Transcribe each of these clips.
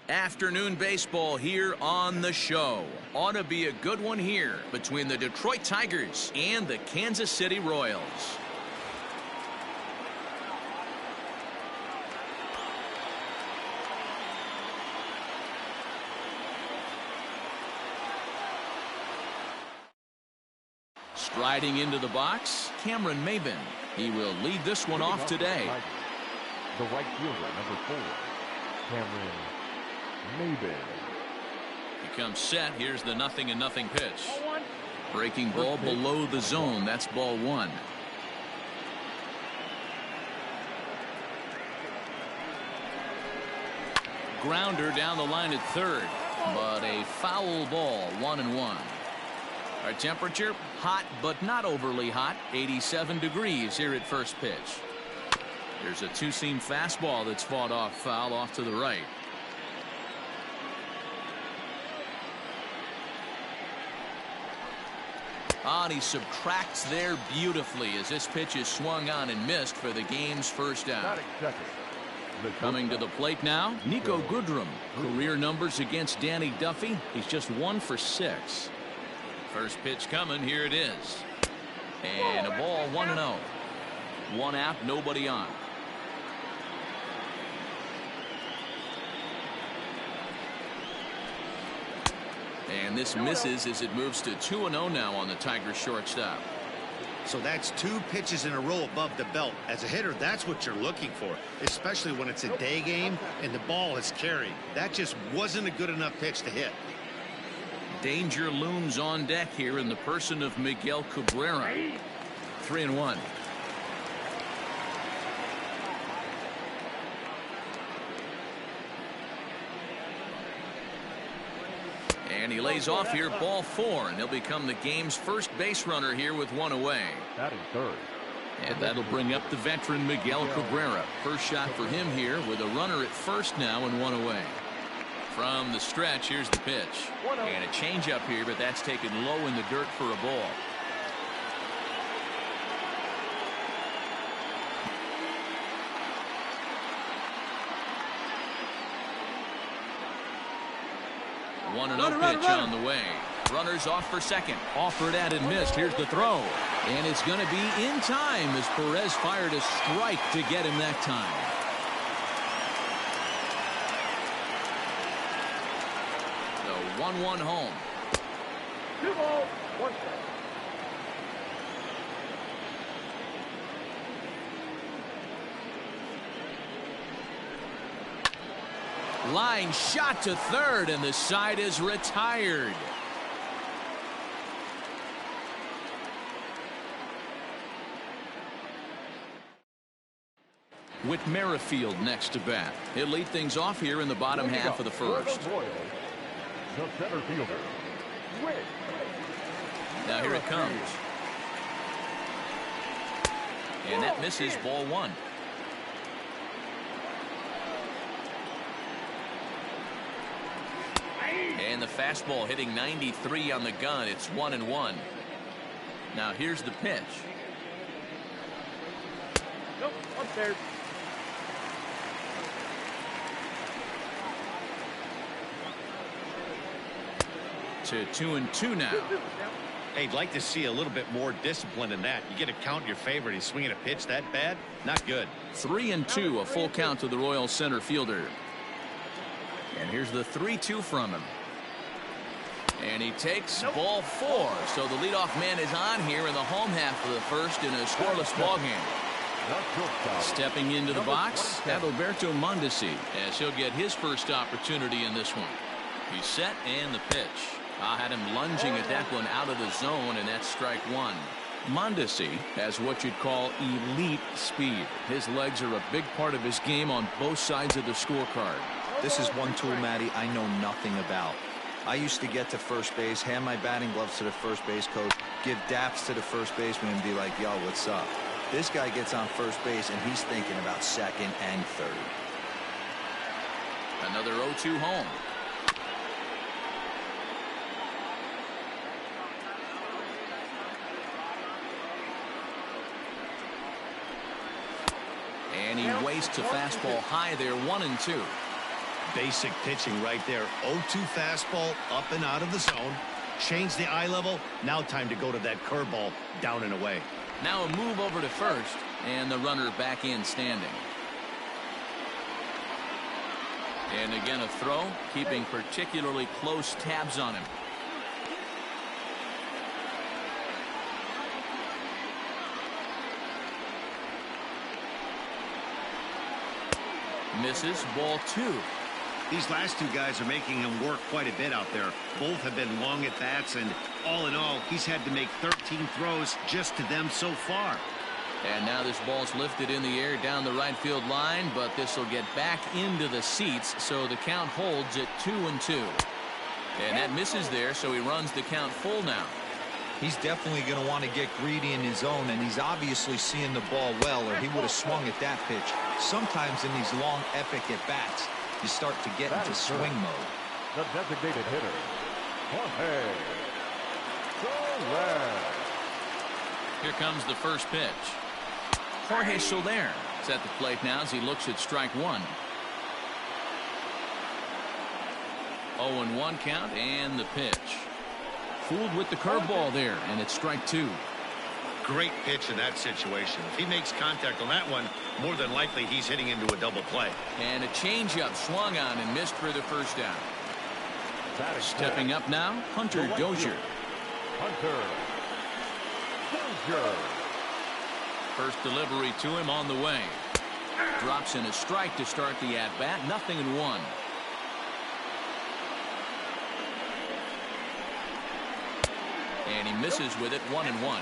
Afternoon baseball here on the show. Ought to be a good one here between the Detroit Tigers and the Kansas City Royals. Striding into the box, Cameron Maben. He will lead this one off today. The right fielder, number 4, Cameron Maben. He comes set. Here's the 0-0 pitch. Breaking ball below the zone. That's ball 1. Grounder down the line at third, but a foul ball. 1-1. Our temperature, hot but not overly hot. 87 degrees here at first pitch. There's a two-seam fastball that's fought off foul off to the right. And he subtracts there beautifully as this pitch is swung on and missed for the game's first out. Coming to the plate now, Nico Goodrum. Career numbers against Danny Duffy. He's just 1 for 6. First pitch coming. Here it is. And a ball 1-0. 1 out, nobody on. And this misses as it moves to 2-0 now on the Tigers shortstop. So that's 2 pitches in a row above the belt. As a hitter, that's what you're looking for, especially when it's a day game and the ball is carried. That just wasn't a good enough pitch to hit. Danger looms on deck here in the person of Miguel Cabrera. 3-1. And he lays off here, ball 4, and he'll become the game's first base runner here with 1 away. Batting third. And that'll bring up the veteran Miguel Cabrera. First shot for him here with a runner at first now and 1 away. From the stretch, here's the pitch. And a changeup here, but that's taken low in the dirt for a ball. One and 0 pitch on the way. Runners off for second. Offered at and missed. Here's the throw. And it's going to be in time as Perez fired a strike to get him that time. The 1-1 home. 2 balls, 1 strike. Line shot to third, and the side is retired. With Merrifield next to bat, he'll lead things off here in the bottom half of the first. The center fielder. Now here it comes. And that misses, ball 1. And the fastball hitting 93 on the gun. It's 1-1. Now here's the pitch. Nope, upstairs. To 2-2 now. Hey, I'd like to see a little bit more discipline in that. You get a count in your favor and he's swinging a pitch that bad? Not good. 3-2, a full count to the Royals center fielder. And here's the 3-2 from him. And he takes ball 4. So the leadoff man is on here in the home half of the first in a scoreless ballgame. Stepping into the box, Adalberto Mondesi, as he'll get his first opportunity in this one. He's set and the pitch. I had him lunging at that one out of the zone, and that's strike 1. Mondesi has what you'd call elite speed. His legs are a big part of his game on both sides of the scorecard. This is one tool, Matty, I know nothing about. I used to get to first base, hand my batting gloves to the first base coach, give daps to the first baseman, and be like, yo, what's up? This guy gets on first base, and he's thinking about second and third. Another 0-2 home. And he wastes a fastball high there, 1-2. Basic pitching right there. 0-2 fastball up and out of the zone. Change the eye level. Now time to go to that curveball down and away. Now a move over to first, and the runner back in standing. And again a throw, keeping particularly close tabs on him. Misses, ball 2. These last two guys are making him work quite a bit out there. Both have been long at bats, and all in all, he's had to make 13 throws just to them so far. And now this ball's lifted in the air down the right field line, but this will get back into the seats, so the count holds at 2-2. And that misses there, so he runs the count full now. He's definitely going to want to get greedy in his zone, and he's obviously seeing the ball well, or he would have swung at that pitch. Sometimes in these long, epic at-bats, you start to get into swing mode. The designated hitter, Jorge Soler. Here comes the first pitch. Jorge Soler is at the plate now as he looks at strike 1. 0-1 count, and the pitch. Fooled with the curveball there, and it's strike 2. Great pitch in that situation. If he makes contact on that one, more than likely he's hitting into a double play. And a changeup swung on and missed for the first down. Stepping up now, Hunter Dozier. Hunter Dozier. First delivery to him on the way. Drops in a strike to start the at-bat. 0-1. And he misses with it. 1-1.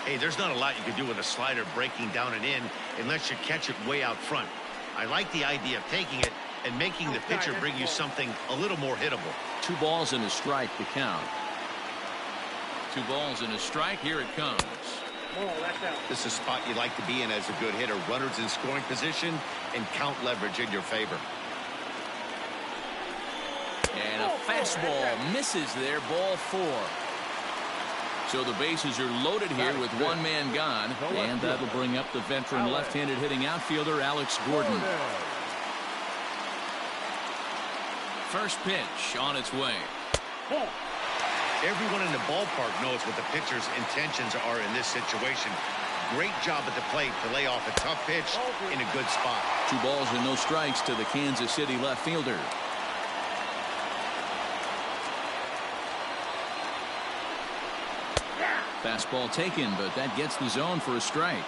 Hey, there's not a lot you can do with a slider breaking down and in unless you catch it way out front. I like the idea of taking it and making the pitcher bring you something a little more hittable. 2 balls and a strike to count. 2 balls and a strike. Here it comes. This is a spot you like to be in as a good hitter. Runners in scoring position and count leverage in your favor. And a fastball misses there. Ball 4. So the bases are loaded here with 1 man gone, and that'll bring up the veteran left-handed hitting outfielder Alex Gordon. First pitch on its way. Everyone in the ballpark knows what the pitcher's intentions are in this situation. Great job at the plate to lay off a tough pitch in a good spot. 2 balls and no strikes to the Kansas City left fielder. Fastball taken, but that gets the zone for a strike.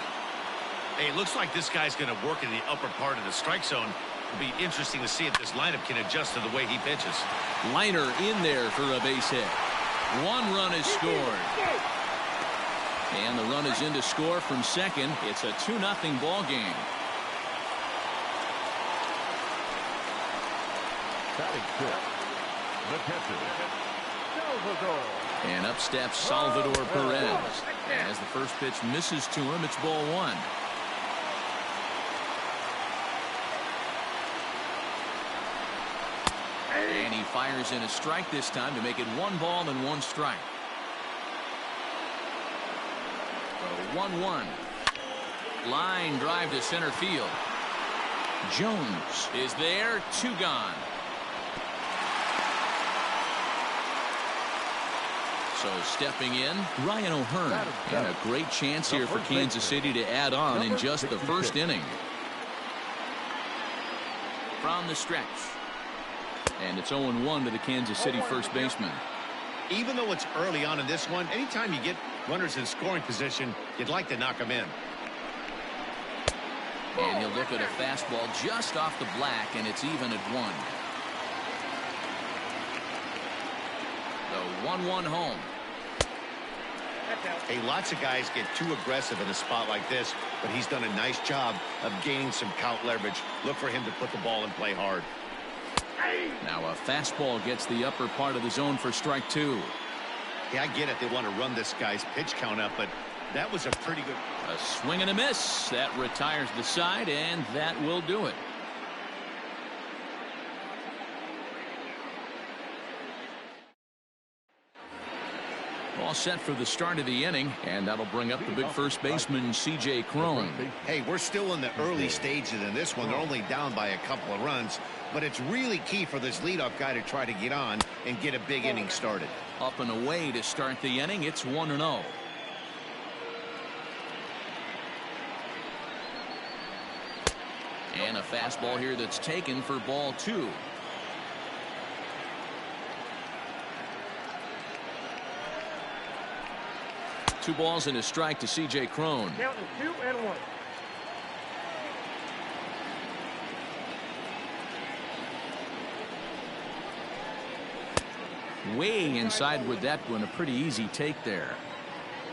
Hey, it looks like this guy's going to work in the upper part of the strike zone. It'll be interesting to see if this lineup can adjust to the way he pitches. Liner in there for a base hit. 1 run is scored. And the run is in to score from second. It's a 2-0 ball game. Batting 6. The catcher, Salvador. And up steps Salvador Perez. As the first pitch misses to him, it's ball 1. And he fires in a strike this time to make it 1 ball and 1 strike. 1-1. Line drive to center field. Jones is there. 2 gone. So stepping in, Ryan O'Hearn. And a great chance here for Kansas City to add on in just the first inning. From the stretch. And it's 0-1 to the Kansas City first baseman. Even though it's early on in this one, anytime you get runners in scoring position, you'd like to knock them in. And he'll look at a fastball just off the black, and it's even at 1. The 1-1 home. Hey, lots of guys get too aggressive in a spot like this, but he's done a nice job of gaining some count leverage. Look for him to put the ball in play hard. Now a fastball gets the upper part of the zone for strike 2. Yeah, I get it. They want to run this guy's pitch count up, but that was a pretty good... A swing and a miss. That retires the side, and that will do it. All set for the start of the inning, and that'll bring up the big first baseman, C.J. Cron. Hey, we're still in the early stages in this one. They're only down by a couple of runs, but it's really key for this leadoff guy to try to get on and get a big inning started. Up and away to start the inning. It's 1-0. And a fastball here that's taken for ball 2. Two balls and a strike to C.J. Cron. Count is 2-1. Way inside with that one. A pretty easy take there.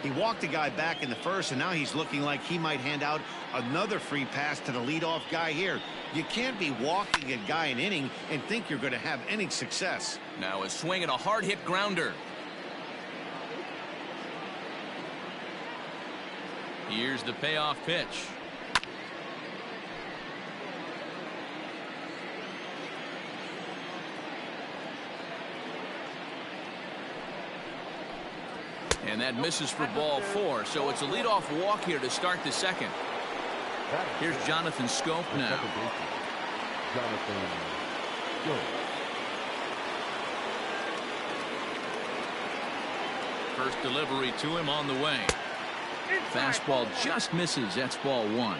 He walked the guy back in the first, and now he's looking like he might hand out another free pass to the leadoff guy here. You can't be walking a guy an inning and think you're going to have any success. Now a swing and a hard hit grounder. Here's the payoff pitch. And that misses for ball 4. So it's a leadoff walk here to start the second. Here's Jonathan Scope now. First delivery to him on the way. Fastball just misses. That's ball 1.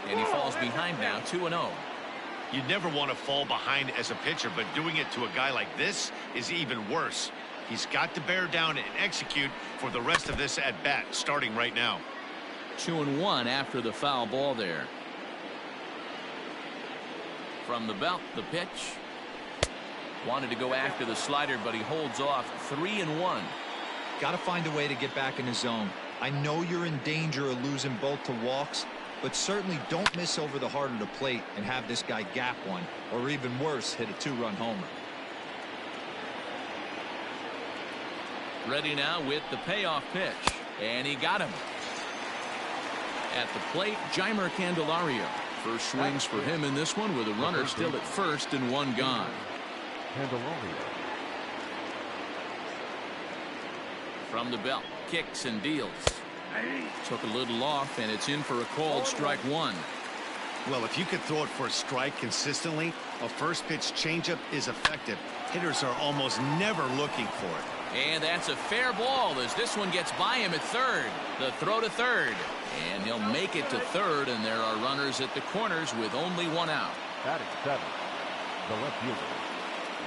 And he falls behind now, 2-0. You'd never want to fall behind as a pitcher, but doing it to a guy like this is even worse. He's got to bear down and execute for the rest of this at bat, starting right now. 2-1 after the foul ball there. From the belt, the pitch. Wanted to go after the slider, but he holds off. 3-1. Got to find a way to get back in the zone. I know you're in danger of losing both to walks, but certainly don't miss over the heart of the plate and have this guy gap one, or even worse, hit a 2-run homer. Ready now with the payoff pitch, and he got him. At the plate, Jeimer Candelario. First swings for him in this one with a runner still at first and 1 gone. From the belt, kicks and deals. Took a little off, and it's in for a called strike 1. Well, if you could throw it for a strike consistently, a first pitch changeup is effective. Hitters are almost never looking for it. And that's a fair ball as this one gets by him at third. The throw to third. And he'll make it to third, and there are runners at the corners with only 1 out. Batting 7, the left fielder,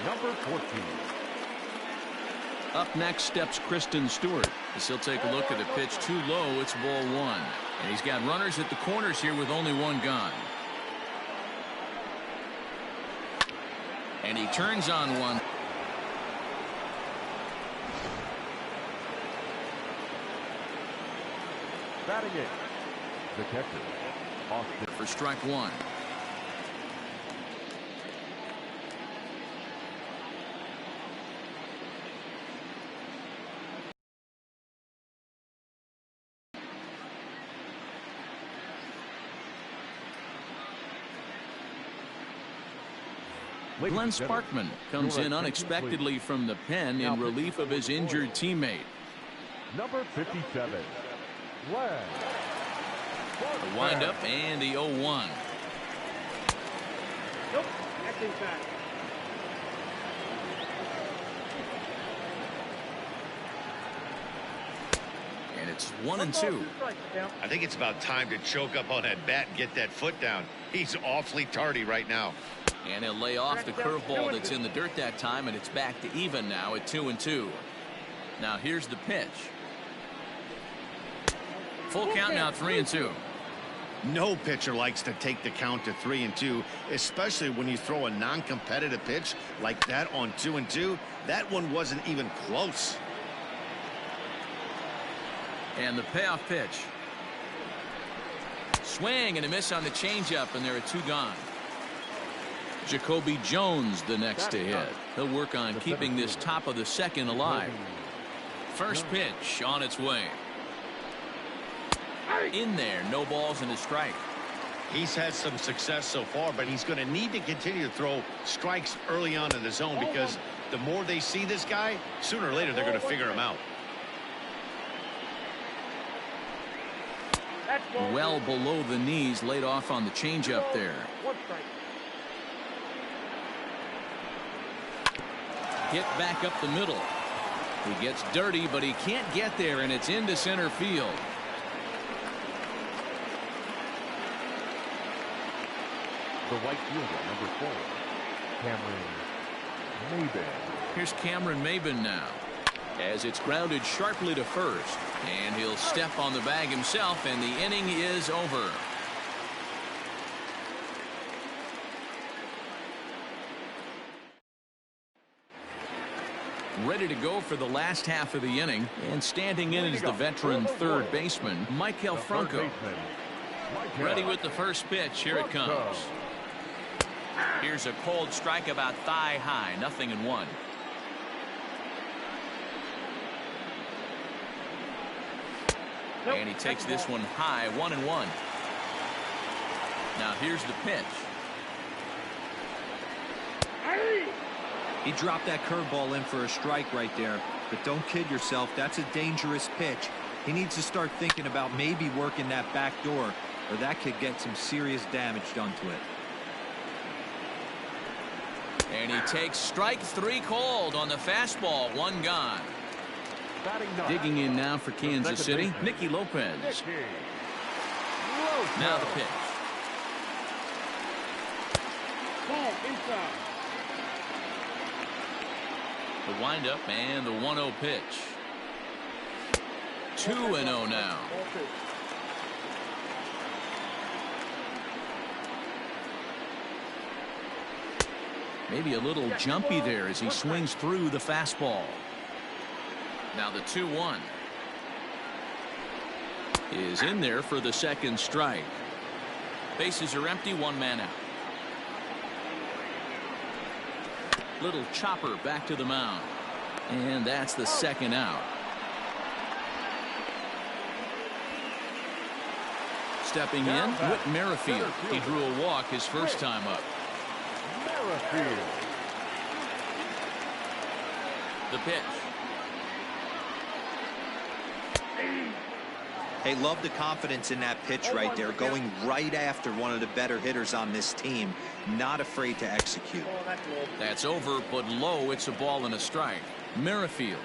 number 14. Up next steps Kristen Stewart as he'll take a look at a pitch too low. It's ball 1. And he's got runners at the corners here with only 1 gone. And he turns on one. Batting it, the catcher, Austin. For strike 1. Glenn Sparkman comes in unexpectedly from the pen in relief of his injured teammate. Number 57, Glenn. The windup and the 0-1. Nope, that's inside. And it's 1-2. I think it's about time to choke up on that bat and get that foot down. He's awfully tardy right now. And he'll lay off the curveball that's in the dirt that time, and it's back to even now at 2-2. Now here's the pitch. Full count now, 3-2. No pitcher likes to take the count to 3-2, especially when you throw a non-competitive pitch like that on 2-2. That one wasn't even close. And the payoff pitch. Swing and a miss on the changeup, and there are 2 gone. Jacoby Jones the next to hit. He'll work on keeping this top of the second alive. First pitch on its way. In there, no balls and a strike. He's had some success so far, but he's going to need to continue to throw strikes early on in the zone because the more they see this guy, sooner or later they're going to figure him out. Well below the knees, laid off on the changeup there. Hit back up the middle. He gets dirty, but he can't get there, and it's into center field. The right fielder, number 4, Cameron Maybin. Here's Cameron Maybin now, as it's grounded sharply to first, and he'll step on the bag himself, and the inning is over. Ready to go for the last half of the inning, and standing in is the veteran third baseman, Michael Franco. Ready with the first pitch. Here it comes. Here's a cold strike about thigh high, 0-1. And he takes this one high, 1-1. Now here's the pitch. He dropped that curveball in for a strike right there. But don't kid yourself, that's a dangerous pitch. He needs to start thinking about maybe working that back door, or that could get some serious damage done to it. And he takes strike 3 called on the fastball, 1 gone. Digging in now for Kansas City, Nicky Lopez. Now the pitch. Ball inside. The windup and the 1-0 pitch. 2-0 now. Maybe a little jumpy there as he swings through the fastball. Now the 2-1 is in there for the second strike. Bases are empty, 1 man out. Little chopper back to the mound, and that's the second out. Stepping in, Whit Merrifield. He drew a walk his first time up. The pitch. Hey, love the confidence in that pitch right there, going right after one of the better hitters on this team, not afraid to execute. That's over, but low. It's a ball and a strike. Merrifield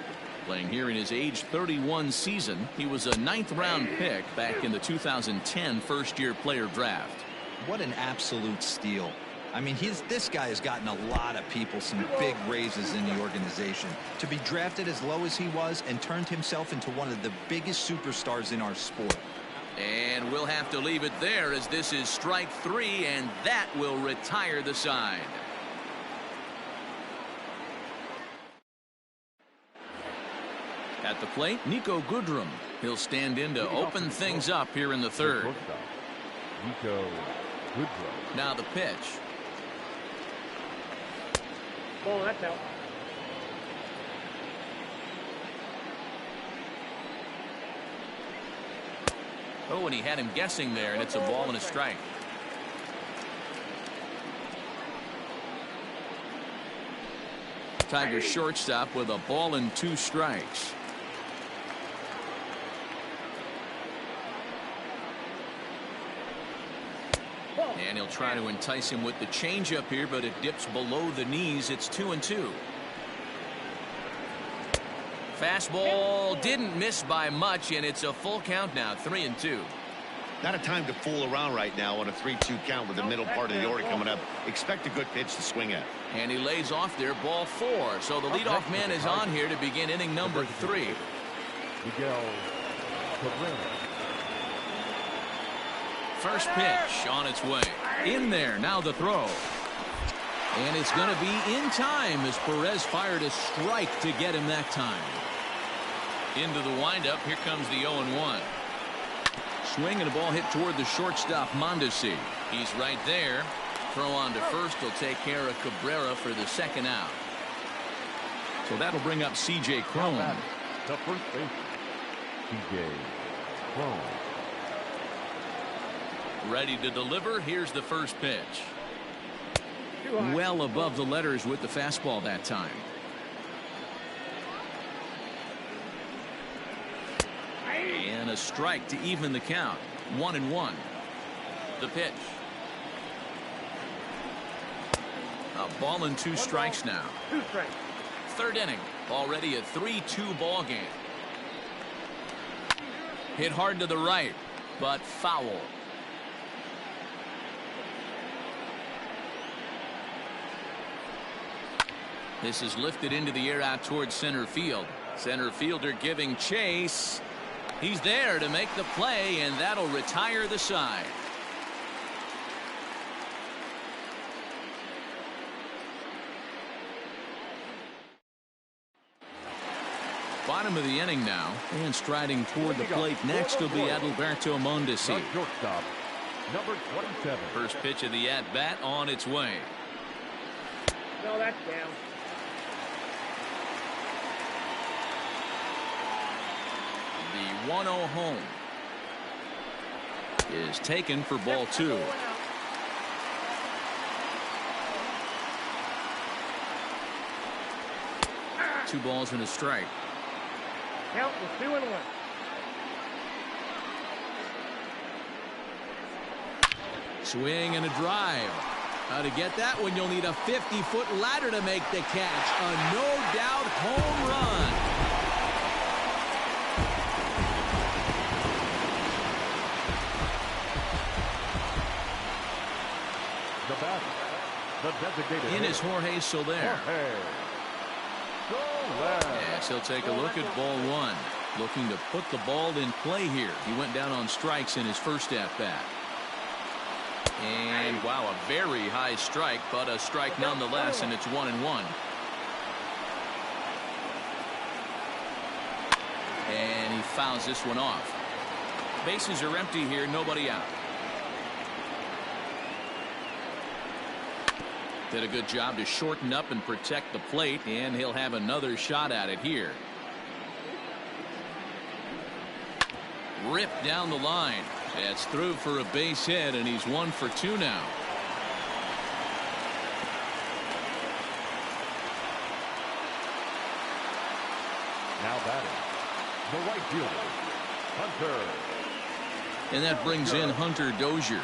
playing here in his age 31 season. He was a 9th-round pick back in the 2010 first-year player draft. What an absolute steal. I mean, this guy has gotten a lot of people some big raises in the organization. To be drafted as low as he was and turned himself into one of the biggest superstars in our sport. And we'll have to leave it there as this is strike 3, and that will retire the side. At the plate, Nico Goodrum. He'll stand in to open things up here in the third. Nico Goodrum. Now the pitch. Ball, that's out. Oh, and he had him guessing there, and it's a ball and a strike. Tigers shortstop with a ball and 2 strikes. And he'll try to entice him with the changeup here, but it dips below the knees. It's 2-2. Fastball didn't miss by much, and it's a full count now, 3-2. Not a time to fool around right now on a 3-2 count with the middle part of the order coming up. Expect a good pitch to swing at. And he lays off there, ball 4. So the leadoff man is on here to begin inning number 3. Miguel Cabrera. First pitch on its way. In there, now the throw. And it's going to be in time as Perez fired a strike to get him that time. Into the windup, here comes the 0-1. Swing and a ball hit toward the shortstop, Mondesi. He's right there. Throw on to first will take care of Cabrera for the second out. So that'll bring up C.J. Cron. The first baseman, C.J. Cron. Ready to deliver. Here's the first pitch. Too high. Well above the letters with the fastball that time. And a strike to even the count. 1-1. The pitch. A ball and 2 strikes now. 2 strikes. Third inning. Already a 3-2 ball game. Hit hard to the right, but foul. This is lifted into the air out towards center field. Center fielder giving chase. He's there to make the play, and that'll retire the side. Bottom of the inning now, and striding toward the plate next will be Adalberto Mondesi. Shortstop, number 27. First pitch of the at-bat on its way. No, that's down. The 1-0 home is taken for ball 2. Two balls and a strike. Count was 2-1. Swing and a drive. How to get that one? You'll need a 50-foot ladder to make the catch. A no-doubt home run. The batter, the designated In is hitter, Jorge Soler. Jorge Soler. Yes, he'll take a look at ball 1. Looking to put the ball in play here. He went down on strikes in his first at-bat. And wow, a very high strike, but a strike nonetheless, and it's 1-1. And he fouls this one off. Bases are empty here, nobody out. Did a good job to shorten up and protect the plate, and he'll have another shot at it here. Ripped down the line. That's through for a base hit, and he's 1 for 2 now. Now batting, the right fielder, Hunter. And that brings in Hunter Dozier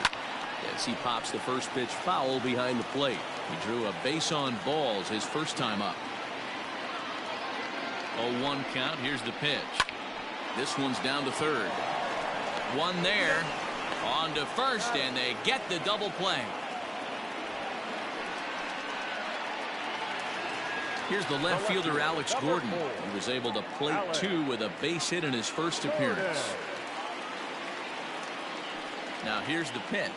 as he pops the first pitch foul behind the plate. He drew a base on balls his first time up. 0-1 count. Here's the pitch. This one's down to third. One there. On to first, and they get the double play. Here's the left fielder, Alex Gordon. He was able to plate 2 with a base hit in his first appearance. Now here's the pitch.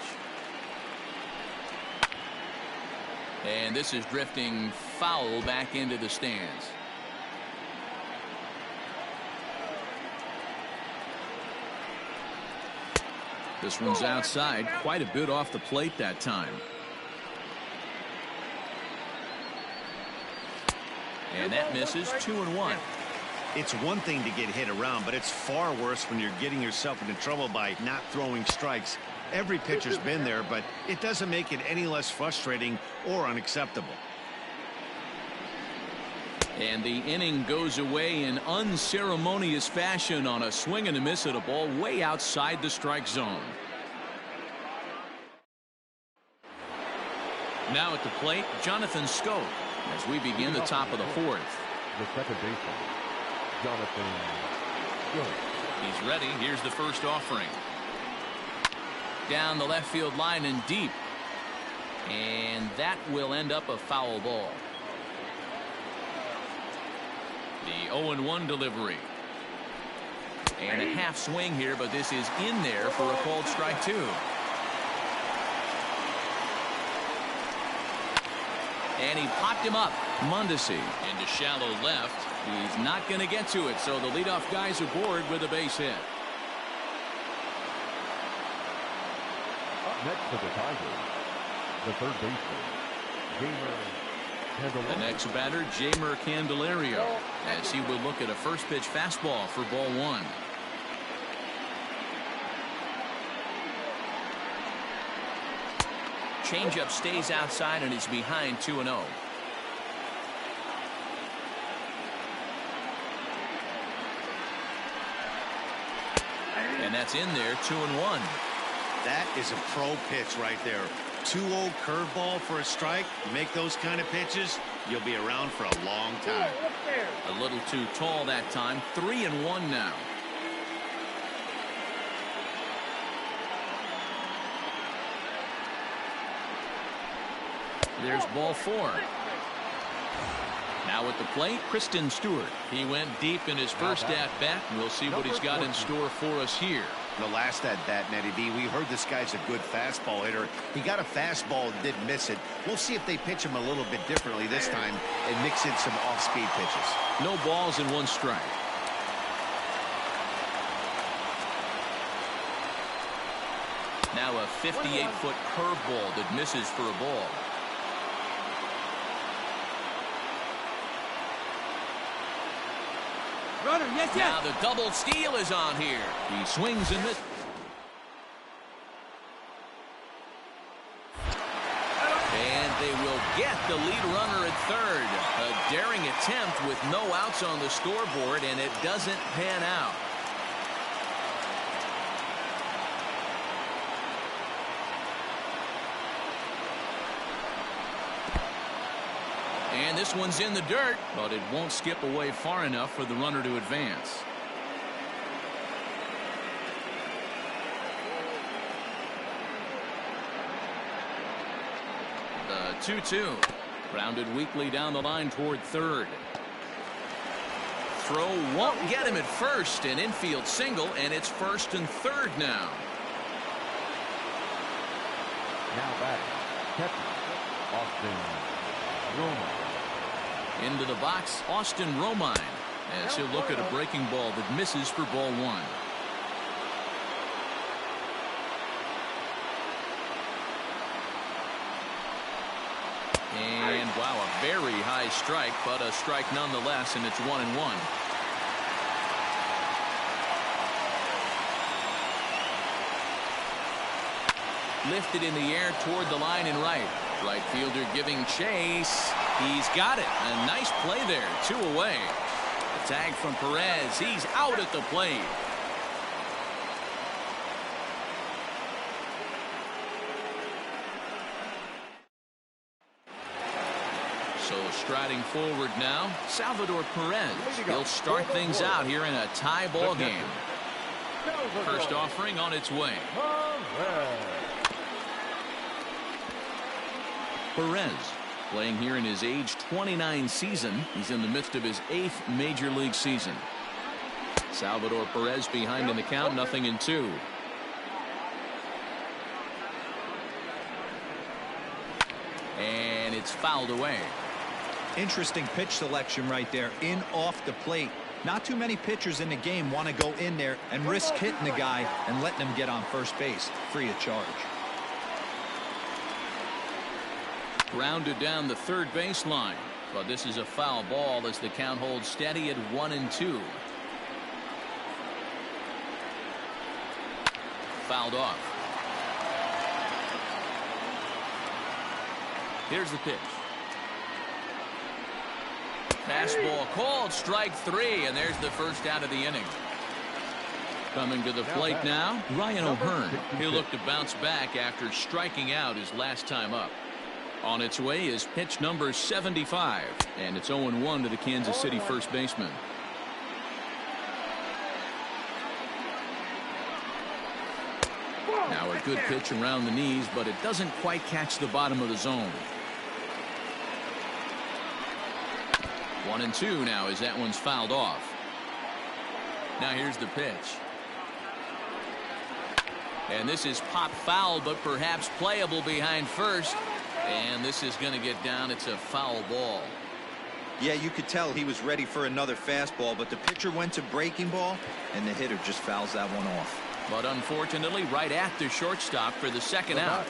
And this is drifting foul back into the stands. This one's outside, quite a bit off the plate that time. And that misses. 2-1. It's one thing to get hit around, but it's far worse when you're getting yourself into trouble by not throwing strikes. Every pitcher's been there, but it doesn't make it any less frustrating or unacceptable. And the inning goes away in unceremonious fashion on a swing and a miss at a ball way outside the strike zone. Now at the plate, Jonathan Schoop as we begin the top of the 4th. The second baseman, Jonathan Schoop. He's ready. Here's the first offering. Down the left field line and deep. And that will end up a foul ball. The 0-1 delivery. And a half swing here, but this is in there for a called strike 2. And he popped him up. Mondesi into shallow left. He's not going to get to it, so the leadoff guy's aboard with a base hit. Up next for the Tigers, the third baseman, Jamer Candelario. The next batter, Jamer Candelario, as he will look at a first pitch fastball for ball 1. Changeup stays outside and is behind 2-0. And that's in there, 2-1. That is a pro pitch right there. 2-0 curveball for a strike. Make those kind of pitches, you'll be around for a long time. Look there. A little too tall that time. 3-1 now. There's ball 4. Now at the plate, Kristen Stewart. He went deep in his first at-bat, and we'll see what he's got in store for us here. The last at-bat, Nettie B, we heard this guy's a good fastball hitter. He got a fastball and didn't miss it. We'll see if they pitch him a little bit differently this time and mix in some off-speed pitches. No balls and 1 strike. Now a 58-foot curveball that misses for a ball. Runner, yes, Now the double steal is on here. He swings and misses. And they will get the lead runner at third. A daring attempt with no outs on the scoreboard, and it doesn't pan out. And this one's in the dirt, but it won't skip away far enough for the runner to advance. The 2-2. Grounded weakly down the line toward third. Throw won't get him at first. An infield single, and it's first and third now. Now batting, catcher, Austin Romine. Into the box, Austin Romine, as he'll look at a breaking ball that misses for ball 1. And wow, a very high strike, but a strike nonetheless, and it's 1-1. Lifted in the air toward the line and right. Right fielder giving chase. He's got it. A nice play there. 2 away. The tag from Perez. He's out at the plate. So striding forward now, Salvador Perez. He'll start things out here in a tie ball game. First offering on its way. Perez playing here in his age 29 season. He's in the midst of his 8th major league season. Salvador Perez behind in the count, 0-2. And it's fouled away. Interesting pitch selection right there, in off the plate. Not too many pitchers in the game want to go in there and risk hitting the guy and letting him get on first base free of charge. Grounded down the third baseline, but this is a foul ball as the count holds steady at 1-2. Fouled off. Here's the pitch. Fastball called, strike 3, and there's the first out of the inning. Coming to the plate now, Ryan O'Hearn. He'll look to bounce back after striking out his last time up. On its way is pitch number 75, and it's 0-1 to the Kansas City first baseman. Now a good pitch around the knees, but it doesn't quite catch the bottom of the zone. 1-2 now as that one's fouled off. Now here's the pitch. And this is pop foul, but perhaps playable behind first. And this is going to get down. It's a foul ball. Yeah, you could tell he was ready for another fastball, but the pitcher went to breaking ball, and the hitter just fouls that one off. But unfortunately, right at the shortstop for the second out.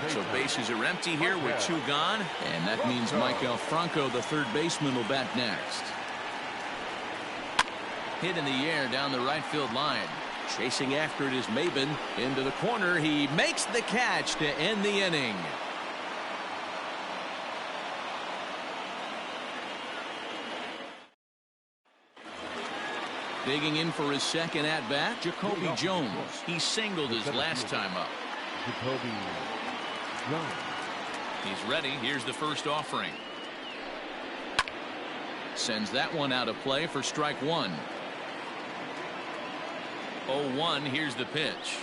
So bases are empty here with 2 gone, and that means Michael Franco, the third baseman, will bat next. Hit in the air down the right field line. Chasing after it is Maben. Into the corner. He makes the catch to end the inning. Digging in for his second at-bat, Jacoby Jones. He singled his last time up. Jacoby Jones. He's ready. Here's the first offering. Sends that one out of play for strike one. 0-1. Here's the pitch.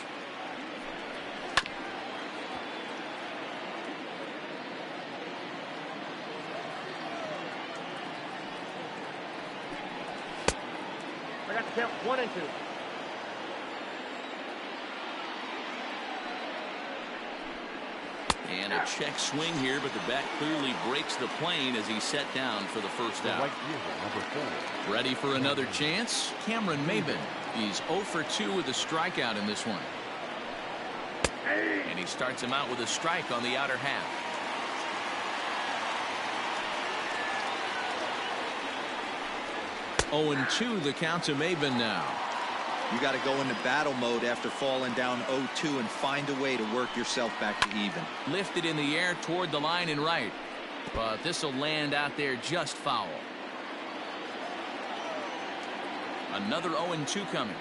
I got to count 1 and 2. And a check swing here, but the bat clearly breaks the plane as he's set down for the first The out. right fielder, number 4. Ready for another chance? Cameron Maben. He's 0 for 2 with a strikeout in this one. And he starts him out with a strike on the outer half. Oh, and 2 the count to Maben now. You got to go into battle mode after falling down 0-2 and find a way to work yourself back to even. Lifted in the air toward the line and right. But this will land out there just foul. Another 0-2 coming.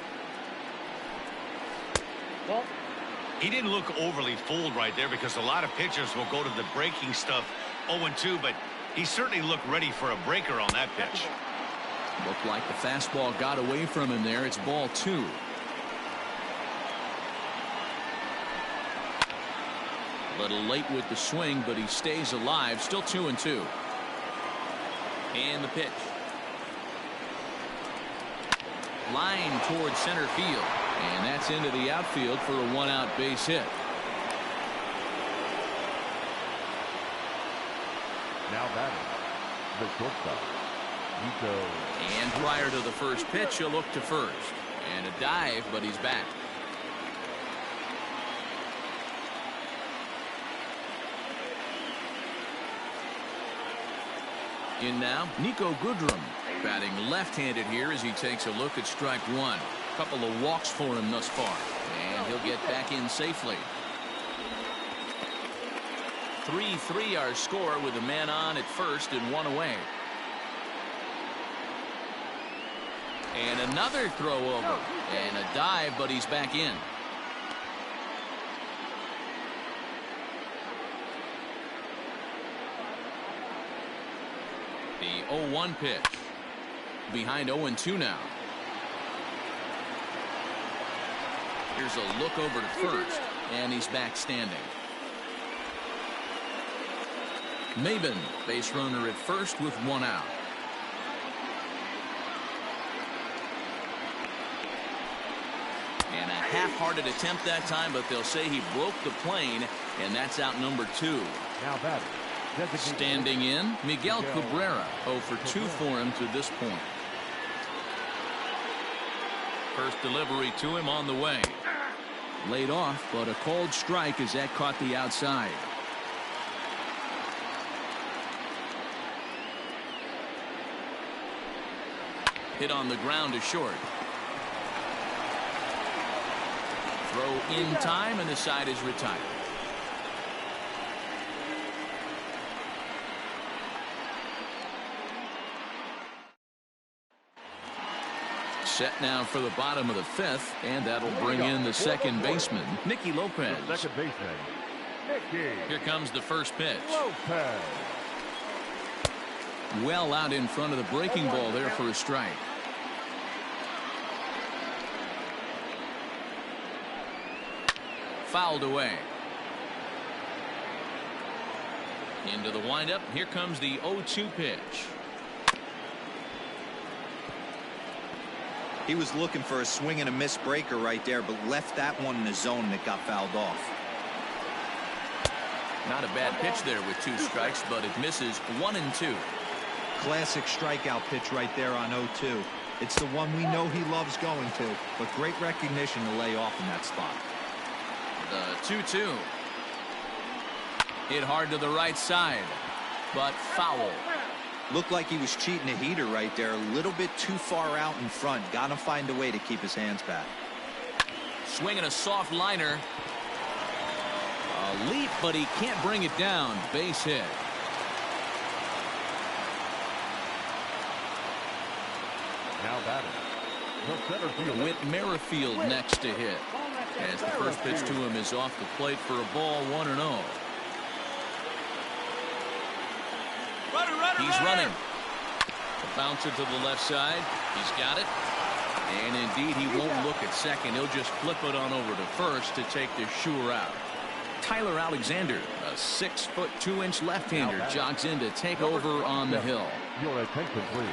Well, He didn't look overly fooled right there because a lot of pitchers will go to the breaking stuff 0-2, but he certainly looked ready for a breaker on that pitch. Looked like the fastball got away from him there. It's ball 2. A little late with the swing, but he stays alive. Still 2-2. And the pitch. Line towards center field. And that's into the outfield for a 1-out base hit. Now batting, the shortstop, Nico. And prior to the first pitch, he'll look to first. And a dive, but he's back. In now, Nico Goodrum, batting left-handed here as he takes a look at strike one. Couple of walks for him thus far, and he'll get back in safely. 3-3 our score with a man on at first and one away. And another throw over, and a dive, but he's back in. The 0-1 pitch. Behind 0-2 now. Here's a look over to first, and he's back standing. Maben, base runner at first with 1 out. And a half-hearted attempt that time, but they'll say he broke the plane, and that's out number 2. Now batting, Standing in, Miguel Cabrera, 0 for 2 for him to this point. First delivery to him on the way. Laid off, but a called strike as that caught the outside. Hit on the ground to short. Throw in time, and the side is retired. Set now for the bottom of the 5th, and that'll bring in the second baseman, Nicky Lopez. second baseman, Nicky Here comes the first pitch. Lopez. Well out in front of the breaking ball there for a strike. Fouled away. Into the windup. Here comes the 0-2 pitch. He was looking for a swing and a miss breaker right there, but left that one in the zone that got fouled off. Not a bad pitch there with 2 strikes, but it misses 1 and 2. Classic strikeout pitch right there on 0-2. It's the one we know he loves going to, but great recognition to lay off in that spot. The 2-2. Hit hard to the right side, but foul. Looked like he was cheating a heater right there, a little bit too far out in front. Got to find a way to keep his hands back. swinging a soft liner. A leap, but he can't bring it down. Base hit. Now batting, the center fielder. Whit Merrifield next to hit. As the first pitch to him is off the plate for a ball, 1-0. He's running. Bounce it to the left side. He's got it. And indeed, he won't look at second. He'll just flip it on over to first to take the sure out. Tyler Alexander, a 6-foot 2-inch left-hander, jogs in to take over on the hill. Your attention, please.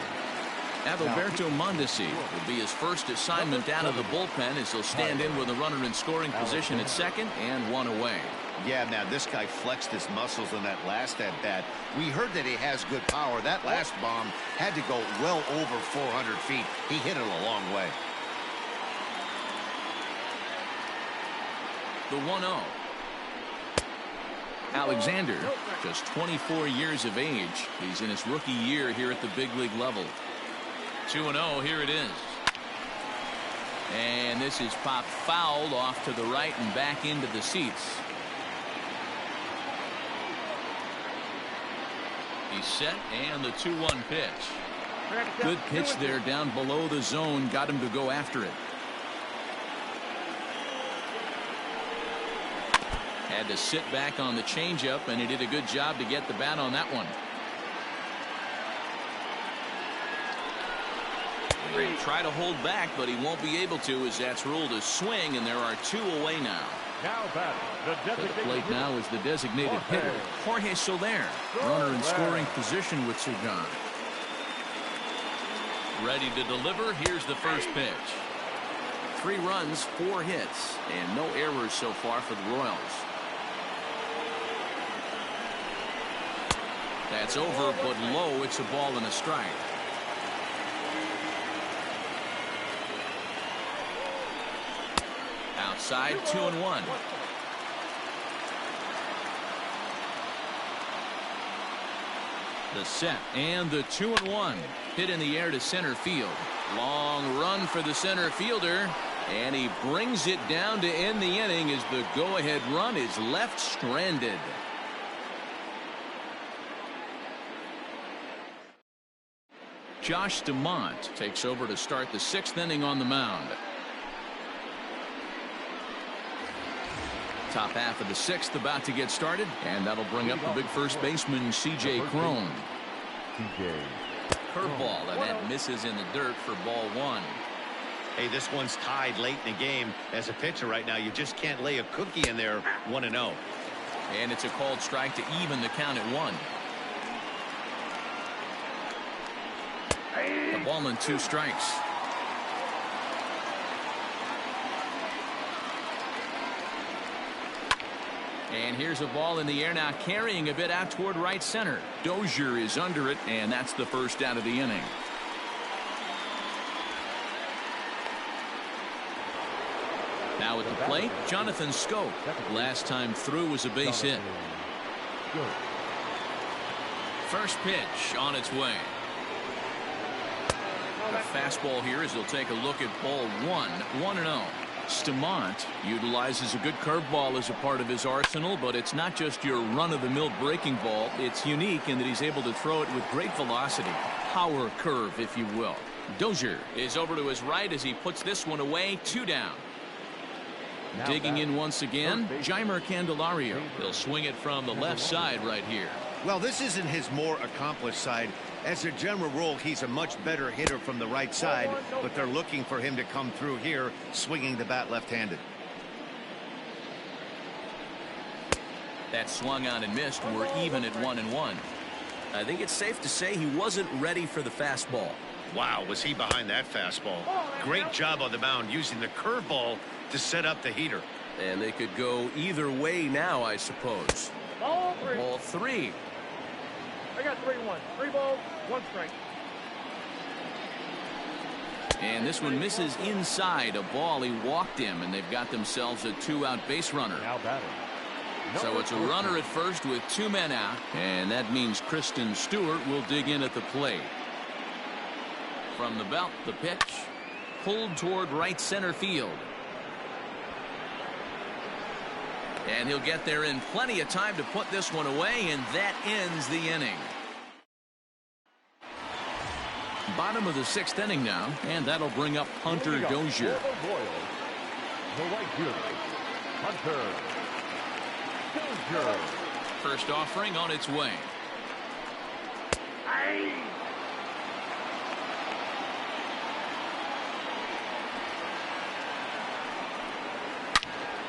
Adalberto Mondesi will be his first assignment out of the bullpen as he'll stand in with a runner in scoring position at second and one away. Yeah, man, this guy flexed his muscles in that last at-bat. We heard that he has good power. That last bomb had to go well over 400 feet. He hit it a long way. The 1-0. Alexander, just 24 years of age. He's in his rookie year here at the big league level. 2-0, here it is. And this is popped fouled off to the right and back into the seats. He's set, and the 2-1 pitch. Good pitch there down below the zone. Got him to go after it. Had to sit back on the changeup, and he did a good job to get the bat on that one. He'll try to hold back, but he won't be able to, as that's ruled a swing, and there are two away now. Now batting, the To the plate now is the designated hitter, Jorge Soler. Runner in scoring position with Sugan. Ready to deliver. Here's the first pitch. 3 runs, 4 hits, and no errors so far for the Royals. That's over, but low. It's a ball and a strike. Outside, 2-1. The set and the 2-1. Hit in the air to center field. Long run for the center fielder, and he brings it down to end the inning as the go-ahead run is left stranded. Josh DeMont takes over to start the 6th inning on the mound. Top half of the 6th about to get started, and that'll bring up the big first baseman, C.J. Cron. Curveball, and that misses in the dirt for ball 1. Hey, this one's tied late in the game. As a pitcher right now, you just can't lay a cookie in there. 1-0. And it's a called strike to even the count at 1. A ball and 2 strikes. And here's a ball in the air now, carrying a bit out toward right center. Dozier is under it, and that's the first out of the inning. Now at the plate, Jonathan Schoop. Last time through was a base hit. First pitch on its way. The fastball here as they'll take a look at ball 1, 1-0. Stamont utilizes a good curveball as a part of his arsenal, but it's not just your run-of-the-mill breaking ball. It's unique in that he's able to throw it with great velocity. Power curve, if you will. Dozier is over to his right as he puts this one away. 2 down. Digging in once again, Jeimer Candelario. He'll swing it from the left side right here. Well, this isn't his more accomplished side. As a general rule, he's a much better hitter from the right side, but they're looking for him to come through here, swinging the bat left-handed. That swung on and missed. We're even at 1-1. I think it's safe to say he wasn't ready for the fastball. Wow, was he behind that fastball. Great job on the mound using the curveball to set up the heater. And they could go either way now, I suppose. Ball 3. Ball 3. I got 3-1. 3 balls, 1 strike. And this one misses inside a ball. He walked him, and they've got themselves a 2-out base runner. Now batting. So it's a runner at first with 2 men out, and that means Kristen Stewart will dig in at the plate. From the belt, the pitch pulled toward right center field. And he'll get there in plenty of time to put this one away, and that ends the inning. Bottom of the 6th inning now, and that'll bring up Hunter Dozier. The right fielder, Hunter Dozier. First offering on its way.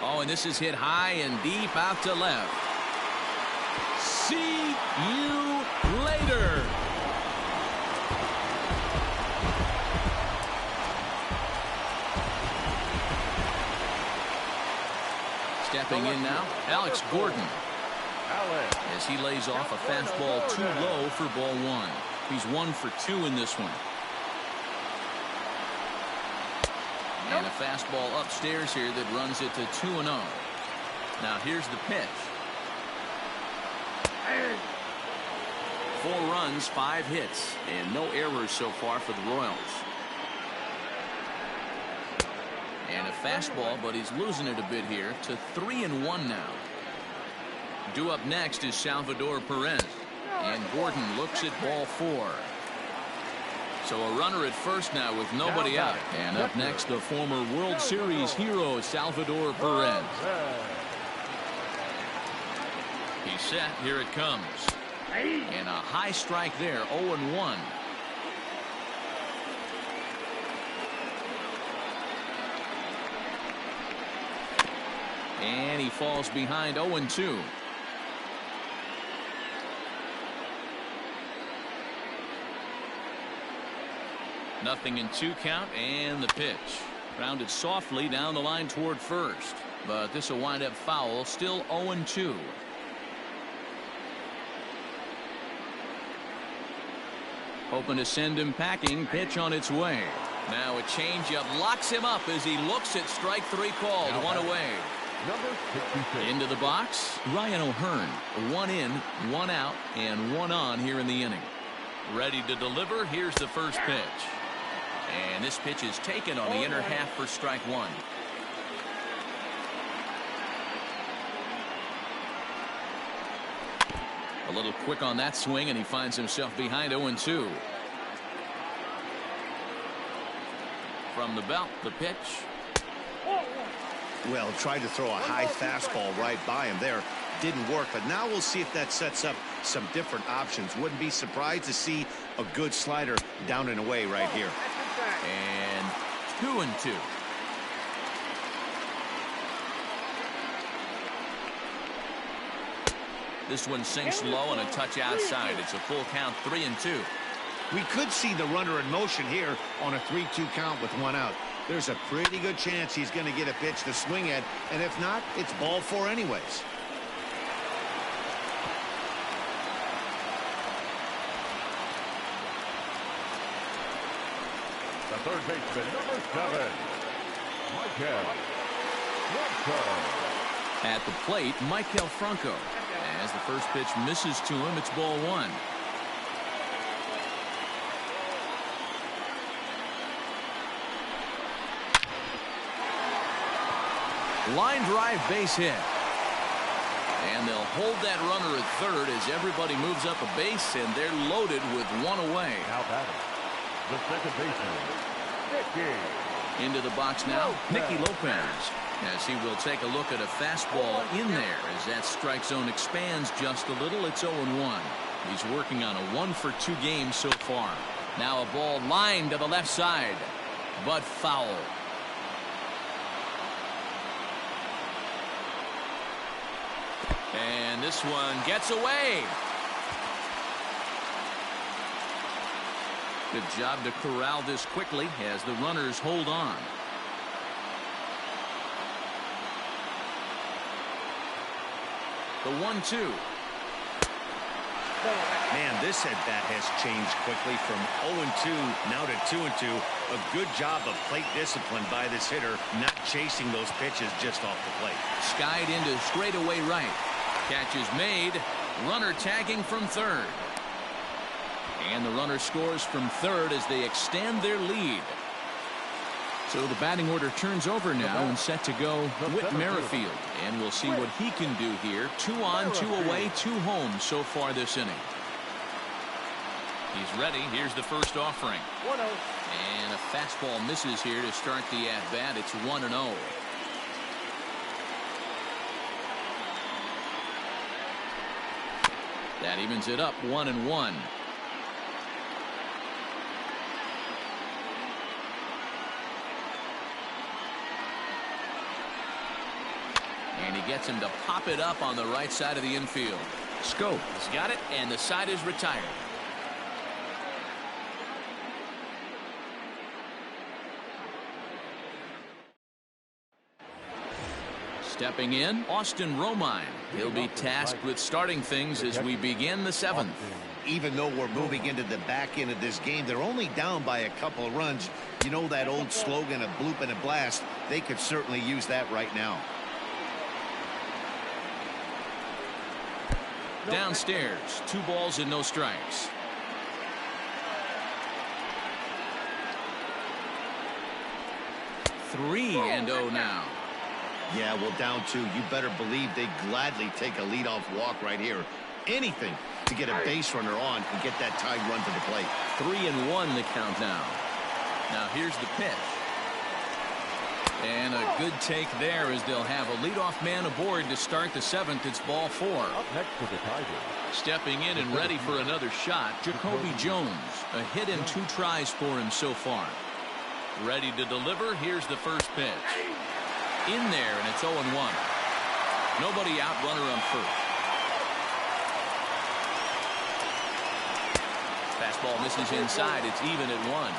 Oh, and this is hit high and deep out to left. See you later. Stepping in now, Alex Gordon. As he lays off a fastball too low for ball 1. He's 1 for 2 in this one. And a fastball upstairs here that runs it to 2-0. Now here's the pitch. 4 runs, 5 hits, and no errors so far for the Royals. And a fastball, but he's losing it a bit here to 3-1 now. Due up next is Salvador Perez. And Gordon looks at ball 4. So a runner at first now with nobody out. And up next, the former World Series hero, Salvador Perez. He's set. Here it comes. And a high strike there, 0-1. And he falls behind 0-2. Nothing in 2 count, and the pitch. Grounded softly down the line toward first. But this will wind up foul, still 0-2. Hoping to send him packing. Pitch on its way. Now a changeup locks him up as he looks at strike 3 called. 1 away. Into the box, Ryan O'Hearn. 1 in, 1 out, and 1 on here in the inning. Ready to deliver. Here's the first pitch. And this pitch is taken on the inner half for strike 1. A little quick on that swing, and he finds himself behind 0-2. From the belt, the pitch. Well, tried to throw a high fastball right by him there. Didn't work, but now we'll see if that sets up some different options. Wouldn't be surprised to see a good slider down and away right here. And 2-2. This one sinks low and a touch outside. It's a full count, 3-2. We could see the runner in motion here on a 3-2 count with 1 out. There's a pretty good chance he's going to get a pitch to swing at, and if not, it's ball 4 anyways. The third baseman, number 7, Michael Franco. At the plate, Michael Franco. As the first pitch misses to him, it's ball 1. Line drive base hit. And they'll hold that runner at third as everybody moves up a base, and they're loaded with 1 away. Now batting, the second baseman, Nicky. Into the box now, Nicky Lopez. As he will take a look at a fastball in there as that strike zone expands just a little. It's 0-1. He's working on a 1-for-2 game so far. Now a ball lined to the left side, but foul. And this one gets away. Good job to corral this quickly as the runners hold on. The 1-2. Man, this at bat has changed quickly from 0-2 now to 2-2. A good job of plate discipline by this hitter, not chasing those pitches just off the plate. Skied into straightaway right. Catch is made. Runner tagging from third. And the runner scores from third as they extend their lead. So the batting order turns over now and set to go Whit Merrifield. And we'll see what he can do here. 2 on, 2 away, 2 home so far this inning. He's ready. Here's the first offering. 1-0. And a fastball misses here to start the at-bat. It's 1-0. That evens it up 1-1. And he gets him to pop it up on the right side of the infield. Scope has got it, and the side is retired. Stepping in, Austin Romine. He'll be tasked with starting things as we begin the 7th. Even though we're moving into the back end of this game, they're only down by a couple of runs. You know that old slogan, a bloop and a blast? They could certainly use that right now. Downstairs, 2 balls and no strikes. Three and 0 now. Yeah, well, down 2. You better believe they'd gladly take a leadoff walk right here. Anything to get a base runner on and get that tied run to the plate. 3-1 the count now. Now here's the pitch. And a good take there as they'll have a leadoff man aboard to start the 7th. It's ball 4. Up next for the Tigers. Stepping in and ready for another shot, Jacoby Jones. A hit and 2 tries for him so far. Ready to deliver. Here's the first pitch. In there, and it's 0-1. Nobody out, runner on first. Fastball misses inside. It's even at 1.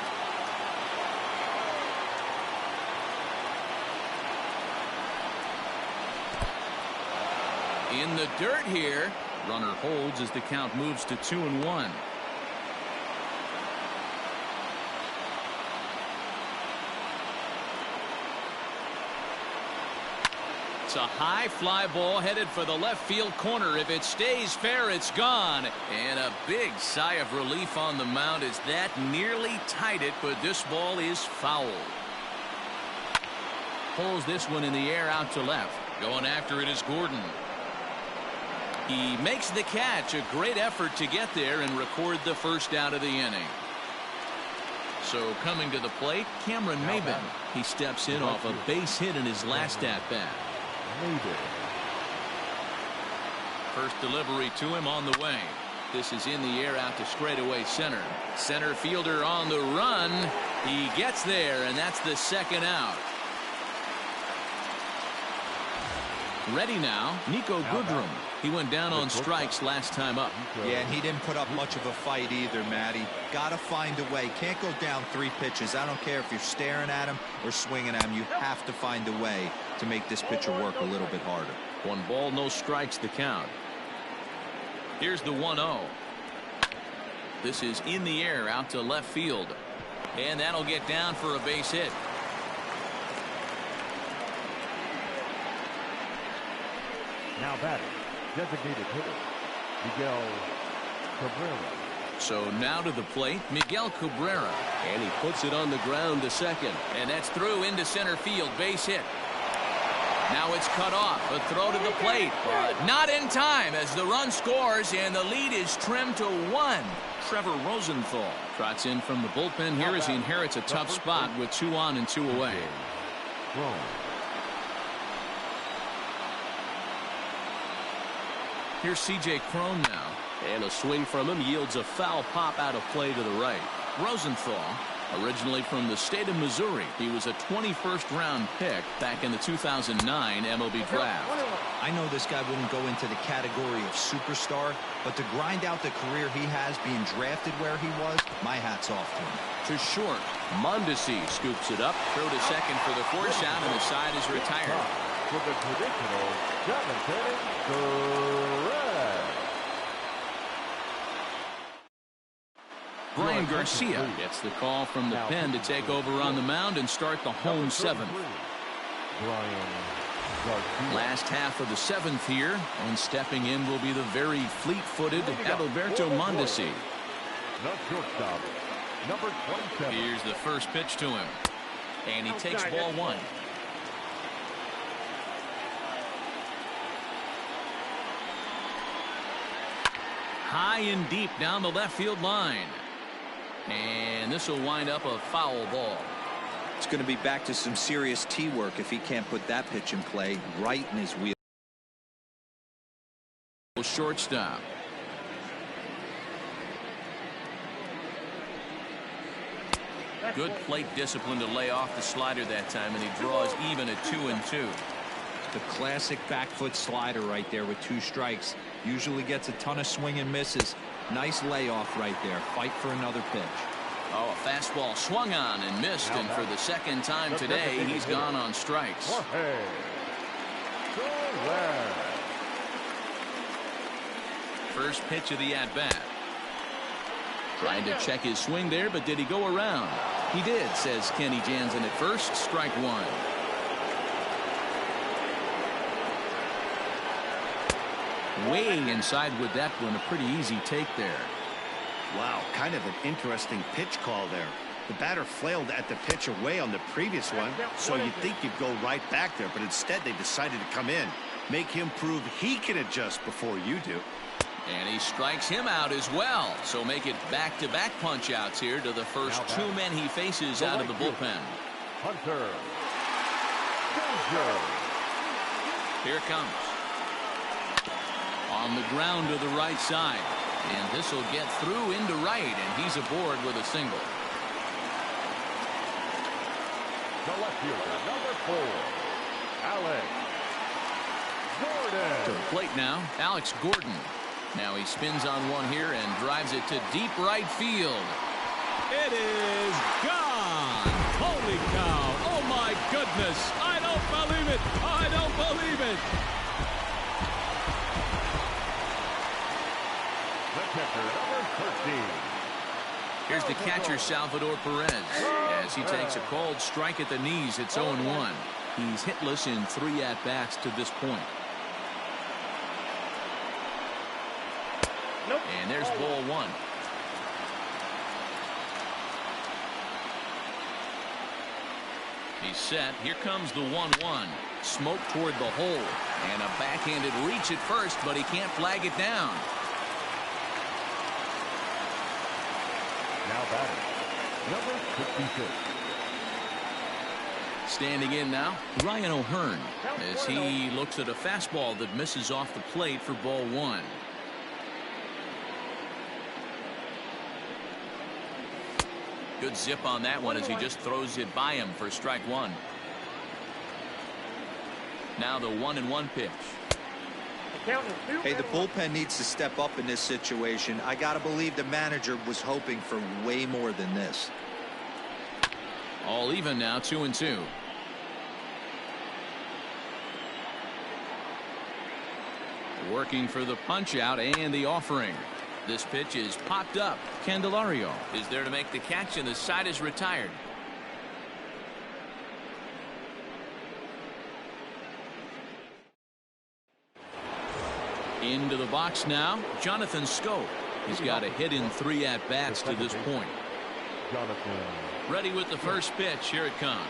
In the dirt here. Runner holds as the count moves to 2-1. It's a high fly ball headed for the left field corner. If it stays fair, it's gone. And a big sigh of relief on the mound as that nearly tied it, but this ball is foul. Pulls this one in the air out to left. Going after it is Gordon. He makes the catch. A great effort to get there and record the first out of the inning. So coming to the plate, Cameron Maben. He steps in off a base hit in his last at-bat. First delivery to him on the way. This is in the air out to straightaway center. Center fielder on the run. He gets there, and that's the second out. Ready now, Nico Goodrum. He went down on strikes last time up. Yeah, and he didn't put up much of a fight either, Matty. Gotta find a way. Can't go down 3 pitches. I don't care if you're staring at him or swinging at him. You have to find a way to make this pitcher work a little bit harder. 1 ball, no strikes the count. Here's the 1-0. This is in the air out to left field. And that'll get down for a base hit. Now batting, designated hitter, Miguel Cabrera. So now to the plate, Miguel Cabrera. And he puts it on the ground to second. And that's through into center field. Base hit. Now it's cut off. A throw to the plate. But not in time as the run scores and the lead is trimmed to 1. Trevor Rosenthal trots in from the bullpen here as he inherits a tough spot with 2 on and 2 away. Here's C.J. Cron now. And a swing from him yields a foul pop out of play to the right. Rosenthal, originally from the state of Missouri. He was a 21st round pick back in the 2009 MLB draft. I know this guy wouldn't go into the category of superstar, but to grind out the career he has being drafted where he was, my hat's off to him. To short, Mondesi scoops it up. Throw to second for the force out, and the side is retired. For the traditional 7th inning, Brian Garcia gets the call from the pen to take over on the mound and start the home 7th. Last half of the 7th here, and stepping in will be the very fleet-footed Adalberto Mondesi. The shortstop, number 27. Here's the first pitch to him. And he takes ball one. High and deep down the left field line. And this will wind up a foul ball. It's going to be back to some serious tee work if he can't put that pitch in play right in his wheel. Shortstop. Good plate discipline to lay off the slider that time, and he draws even at 2-2. The classic back foot slider right there with 2 strikes. Usually gets a ton of swing and misses. Nice layoff right there. Fight for another pitch. Oh, a fastball swung on and missed, and for the second time today, he's gone on strikes. First pitch of the at-bat. Trying to check his swing there, but did he go around? He did, says Kenny Jansen at first. Strike one. Way inside with that one. A pretty easy take there. Wow, kind of an interesting pitch call there. The batter flailed at the pitch away on the previous one, so you'd think you'd go right back there, but instead they decided to come in. Make him prove he can adjust before you do. And he strikes him out as well. So make it back-to-back punch-outs here to the first 2 men he faces out of the bullpen. Hunter. Here it comes. On the ground to the right side. And this will get through into right, and he's aboard with a single. The left fielder, number 4, Alex Gordon. To the plate now, Alex Gordon. Now he spins on one here and drives it to deep right field. It is gone. Holy cow. Oh, my goodness. I don't believe it. I don't believe it. The catcher, number 13. Here's the catcher, Salvador Perez, as he takes a called strike at the knees. It's 0-1. He's hitless in 3 at-bats to this point. And there's ball one. He's set. Here comes the 1-1. Smoke toward the hole. And a backhanded reach at first, but he can't flag it down. Now batting, number 56. Standing in now, Ryan O'Hearn, as he looks at a fastball that misses off the plate for ball one. Good zip on that one as he just throws it by him for strike one. Now the 1-1 pitch. Hey, the bullpen needs to step up in this situation. I gotta believe the manager was hoping for way more than this. All even now, 2-2. Working for the punch out and the offering. This pitch is popped up. Candelario is there to make the catch, and the side is retired. Into the box now, Jonathan Schoop. He's got a hit in 3 at-bats to this point. Jonathan. Ready with the first pitch. Here it comes.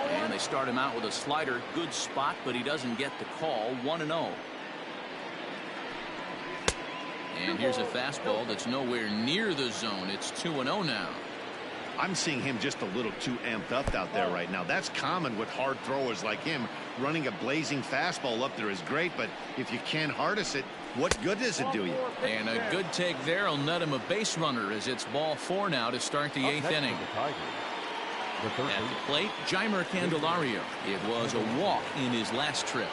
And they start him out with a slider. Good spot, but he doesn't get the call. 1-0. And here's a fastball that's nowhere near the zone. It's 2-0 now. I'm seeing him just a little too amped up out there right now. That's common with hard throwers like him. Running a blazing fastball up there is great, but if you can't harness it, what good does it do you? And a good take there will net him a base runner, as it's ball 4 now to start the 8th inning. At the plate, Jeimer Candelario. It was a walk in his last trip.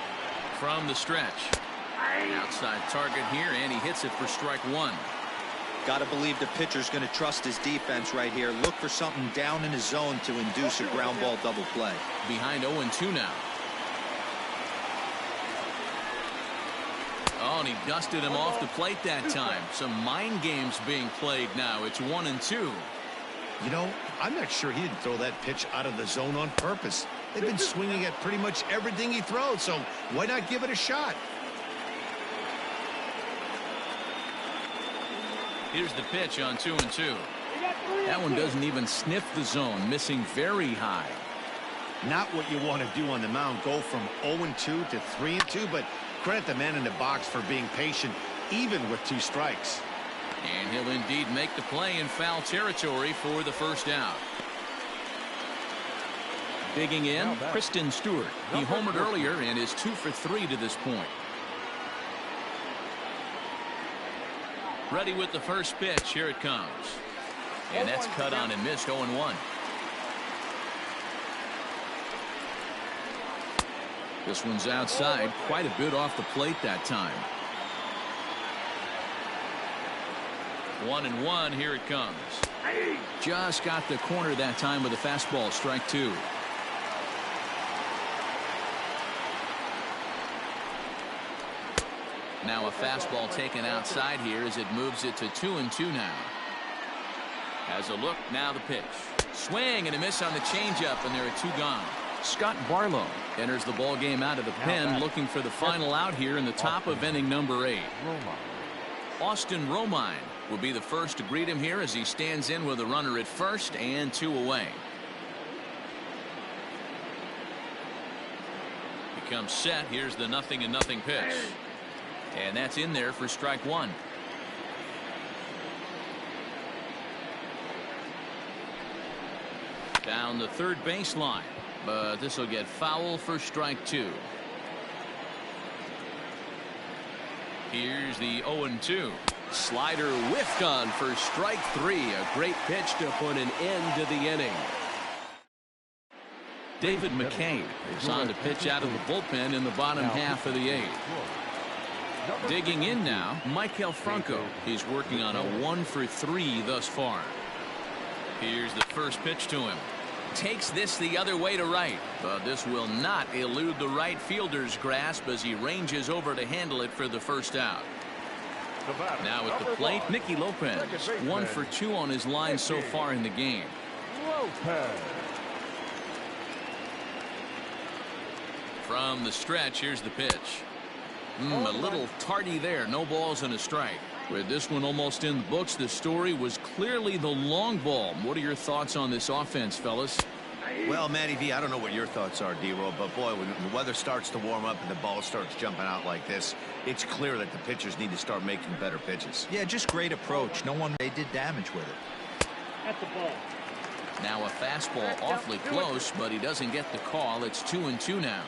From the stretch. Outside target here, and he hits it for strike one. Got to believe the pitcher's going to trust his defense right here. Look for something down in his zone to induce a ground ball double play. Behind 0-2 now. Oh, and he dusted him off the plate that time. Some mind games being played now. It's 1-2. You know, I'm not sure he didn't throw that pitch out of the zone on purpose. They've been swinging at pretty much everything he throws, so why not give it a shot? Here's the pitch on 2-2. That one doesn't even sniff the zone, missing very high. Not what you want to do on the mound, go from 0-2 to 3-2, but credit the man in the box for being patient, even with 2 strikes. And he'll indeed make the play in foul territory for the first out. Digging in, Kristen Stewart. He homered earlier and is 2 for 3 to this point. Ready with the first pitch. Here it comes. And that's cut on and missed. 0-1. This one's outside, quite a bit off the plate that time. 1-1. Here it comes. Just got the corner that time with a fastball. Strike 2. Now a fastball taken outside here as it moves it to 2-2 now. Has a look, now the pitch. Swing and a miss on the changeup, and there are 2 gone. Scott Barlow enters the ball game out of the pen, looking for the final out here in the top of inning number 8. Austin Romine will be the first to greet him here as he stands in with a runner at first and 2 away. He comes set. Here's the 0-0 pitch. And that's in there for strike 1. Down the third baseline, but this will get foul for strike 2. Here's the 0-2. Slider whiffed on for strike 3. A great pitch to put an end to the inning. David McCain is on to pitch out of the bullpen in the bottom half of the 8th. Digging in now, Michael Franco. He's working on a 1 for 3 thus far. Here's the first pitch to him. Takes this the other way to right, but this will not elude the right fielder's grasp as he ranges over to handle it for the first out. Now at the plate, Nicky Lopez. 1 for 2 on his line so far in the game. From the stretch, here's the pitch. A little tardy there. No balls and a strike. With this one almost in the books, the story was clearly the long ball. What are your thoughts on this offense, fellas? Well, Matty V, I don't know what your thoughts are, D-Roll, but boy, when the weather starts to warm up and the ball starts jumping out like this, it's clear that the pitchers need to start making better pitches. Yeah, just great approach. No one they did damage with it. At the ball. Now a fastball awfully close, but he doesn't get the call. It's 2-2 now.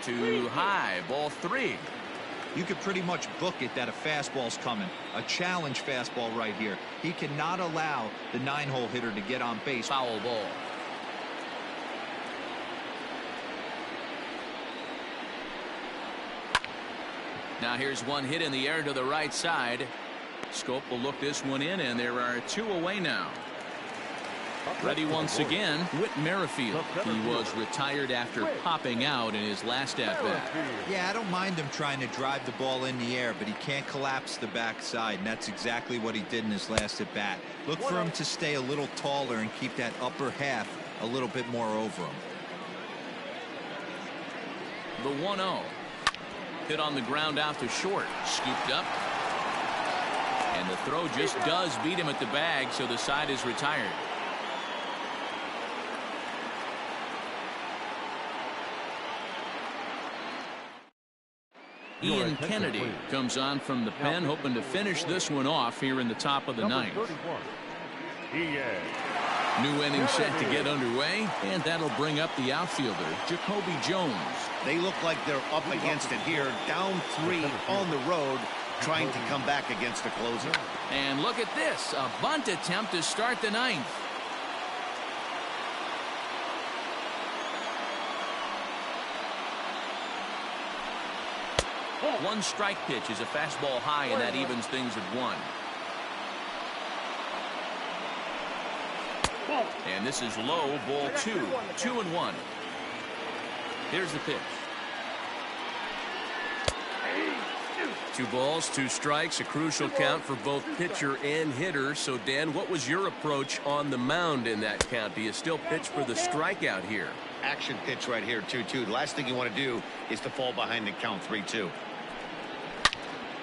Too high, ball 3. You could pretty much book it that a fastball's coming. A challenge fastball right here. He cannot allow the 9-hole hitter to get on base. Foul ball. Now here's one hit in the air to the right side. Scope will look this one in, and there are 2 away now. Ready once again, Whit Merrifield. He was retired after popping out in his last at-bat. Yeah, I don't mind him trying to drive the ball in the air, but he can't collapse the backside, and that's exactly what he did in his last at-bat. Look for him to stay a little taller and keep that upper half a little bit more over him. The 1-0. Hit on the ground out to short. Scooped up. And the throw just does beat him at the bag, so the side is retired. Ian Kennedy comes on from the pen, hoping to finish this one off here in the top of the 9th. New inning set to get underway, and that'll bring up the outfielder, Jacoby Jones. They look like they're up against it here, down 3 on the road, trying to come back against the closer. And look at this, a bunt attempt to start the 9th. One strike pitch is a fastball high, and that evens things at 1. And this is low, ball 2. 2-1. Here's the pitch. 2 balls, 2 strikes, a crucial count for both pitcher and hitter. So, Dan, what was your approach on the mound in that count? Do you still pitch for the strikeout here? Action pitch right here, 2-2. The last thing you want to do is to fall behind the count 3-2.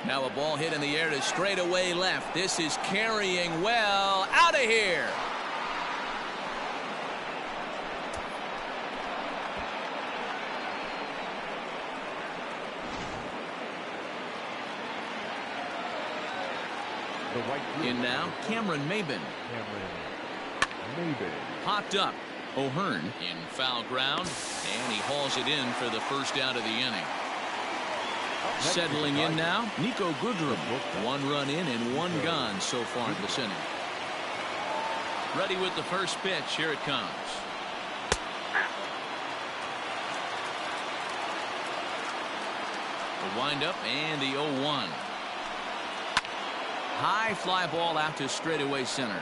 Now a ball hit in the air to straightaway left. This is carrying well. Out of here. The right field. In now, Cameron Maben. Popped up. O'Hearn in foul ground, and he hauls it in for the first out of the inning. Settling in now, Nico Goodrum. 1 run in and 1 gone so far in this inning. Ready with the first pitch. Here it comes. The windup and the 0-1. High fly ball out to straightaway center.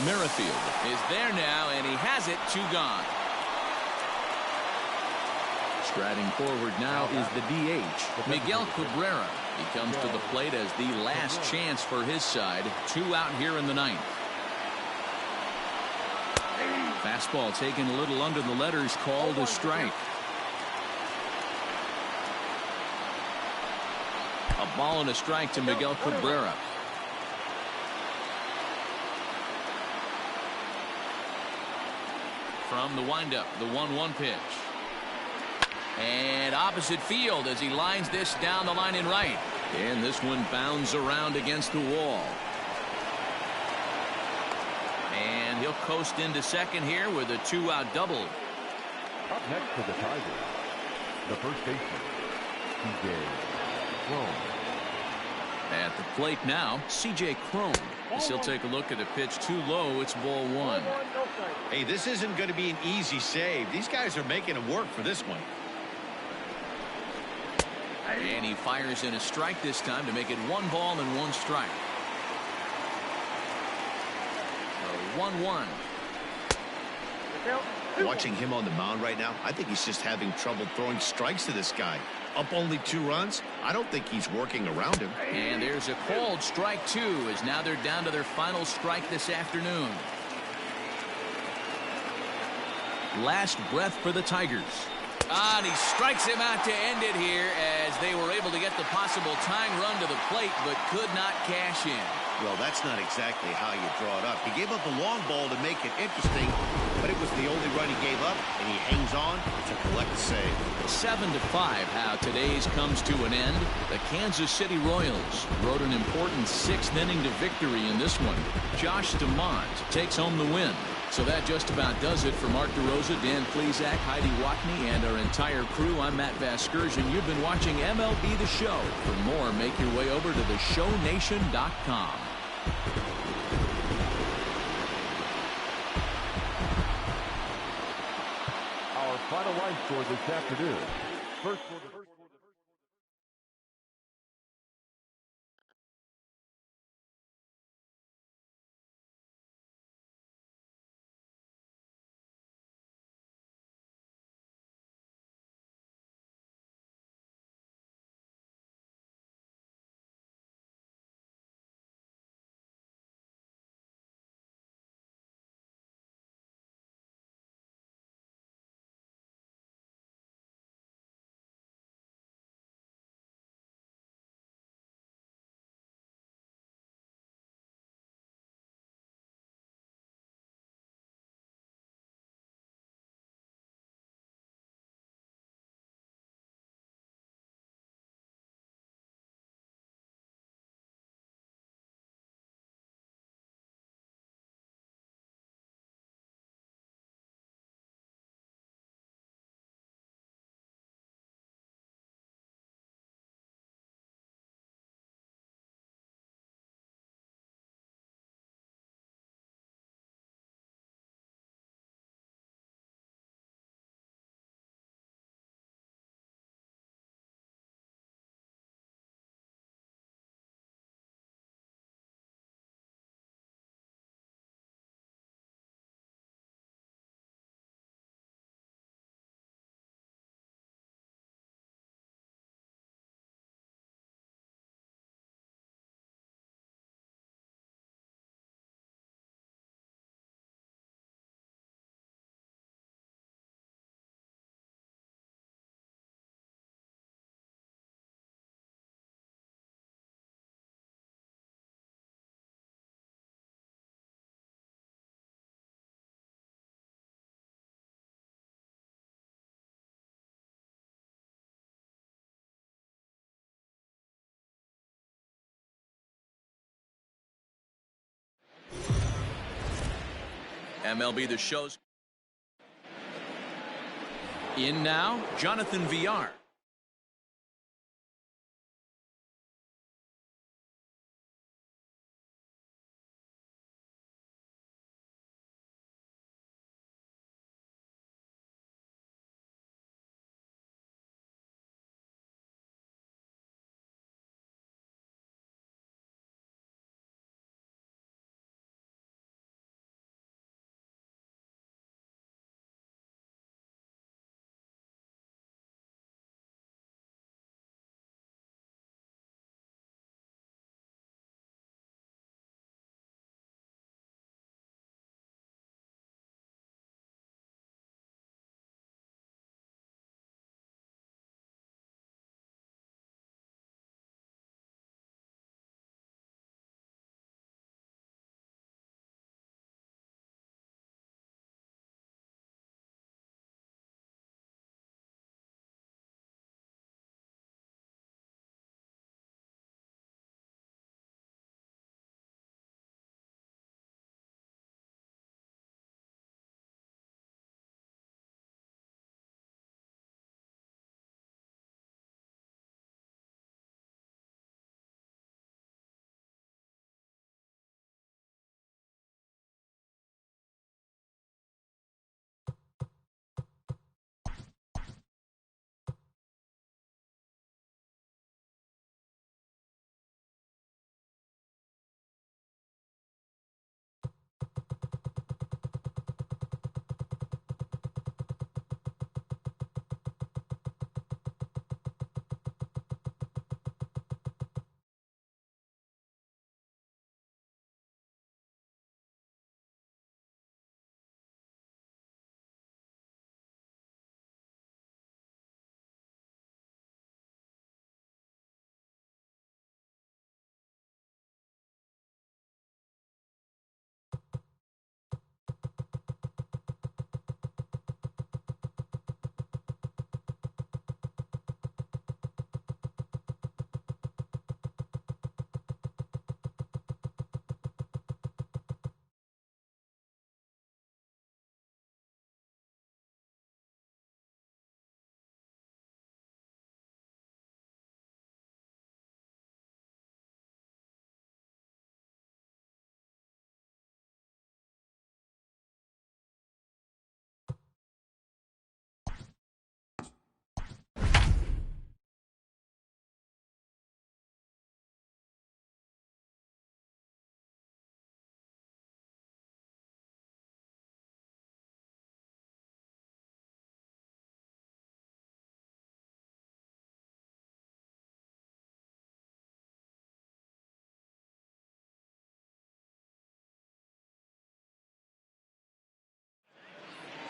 Merrifield is there now, and he has it. 2 gone. Striding forward now is the DH, Miguel Cabrera. He comes to the plate as the last chance for his side. 2 out here in the 9th. Fastball taken a little under the letters, called a strike. A ball and a strike to Miguel Cabrera. From the windup, the 1-1 pitch. And opposite field as he lines this down the line in right. And this one bounds around against the wall. And he'll coast into second here with a 2-out double. Up next for the Tigers, the first baseman, C.J. Cron. At the plate now, C.J. Cron. As he'll take a look at a pitch too low. It's ball 1. Hey, this isn't going to be an easy save. These guys are making him work for this one. And he fires in a strike this time to make it 1 ball and 1 strike. So 1-1. Watching him on the mound right now, I think he's just having trouble throwing strikes to this guy. Up only 2 runs. I don't think he's working around him. And there's a called strike 2 as now they're down to their final strike this afternoon. Last breath for the Tigers. And he strikes him out to end it here as they were able to get the possible tying run to the plate but could not cash in. Well, that's not exactly how you draw it up. He gave up the long ball to make it interesting, but it was the only run he gave up, and he hangs on to collect the save. 7-5 how today's comes to an end. The Kansas City Royals rode an important 6th inning to victory in this one. Josh DeMont takes home the win. So that just about does it for Mark DeRosa, Dan Plesac, Heidi Watney, and our entire crew. I'm Matt Vasgersian. You've been watching MLB The Show. For more, make your way over to theshownation.com. Our final line score this afternoon. First quarter. MLB The Show's in now, Jonathan VR.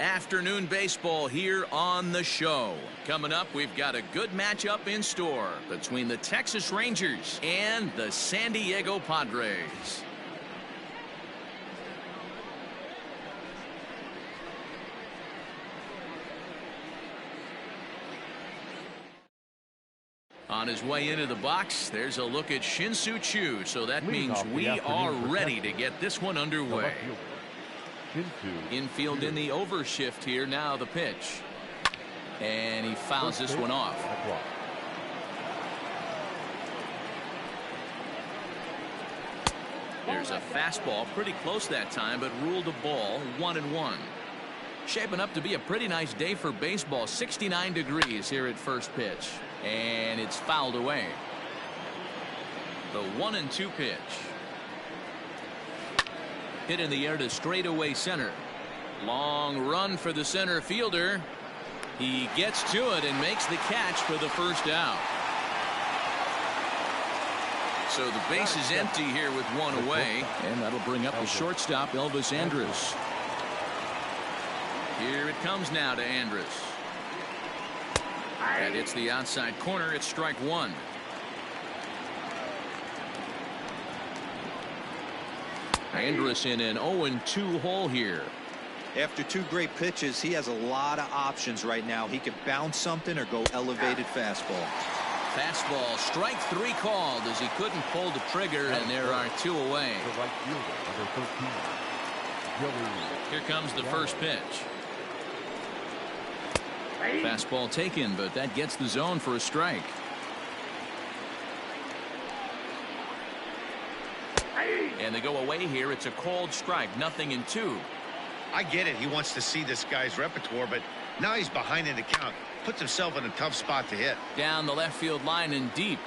Afternoon baseball here on the show. Coming up, we've got a good matchup in store between the Texas Rangers and the San Diego Padres. On his way into the box, there's a look at Shin-Soo Choo, so that means we are ready to get this one underway. Infield in the overshift here. Now the pitch. And he fouls this one off. There's a fastball pretty close that time, but ruled a ball. 1-1. Shaping up to be a pretty nice day for baseball. 69 degrees here at first pitch. And it's fouled away. The 1-2 pitch. Hit in the air to straightaway center. Long run for the center fielder. He gets to it and makes the catch for the first out. So the base is empty here with one away. And that'll bring up the shortstop, Elvis Andrus. Here it comes now to Andrus. And it's the outside corner. It's strike one. Andrus in an 0-2 hole here. After two great pitches, he has a lot of options right now. He could bounce something or go elevated fastball. Fastball, strike three called as he couldn't pull the trigger, and there are two away. The right fielder, number 13, Joey Here comes the first pitch. Fastball taken, but that gets the zone for a strike. And they go away here. It's a called strike. 0-2. I get it. He wants to see this guy's repertoire, but now he's behind in the count. Puts himself in a tough spot to hit. Down the left field line and deep.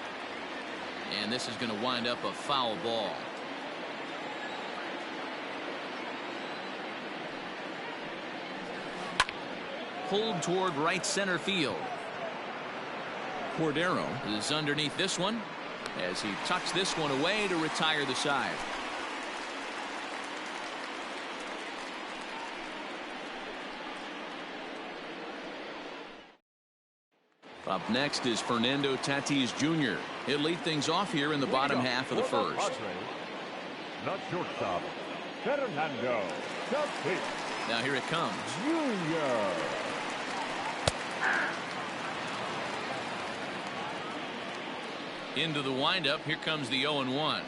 And this is going to wind up a foul ball. Pulled toward right center field. Cordero is underneath this one as he tucks this one away to retire the side. Up next is Fernando Tatis Jr. He'll lead things off here in the bottom half of the first. Not shortstop, Fernando Tatis Now here it comes. Jr. Into the windup. Here comes the 0-1.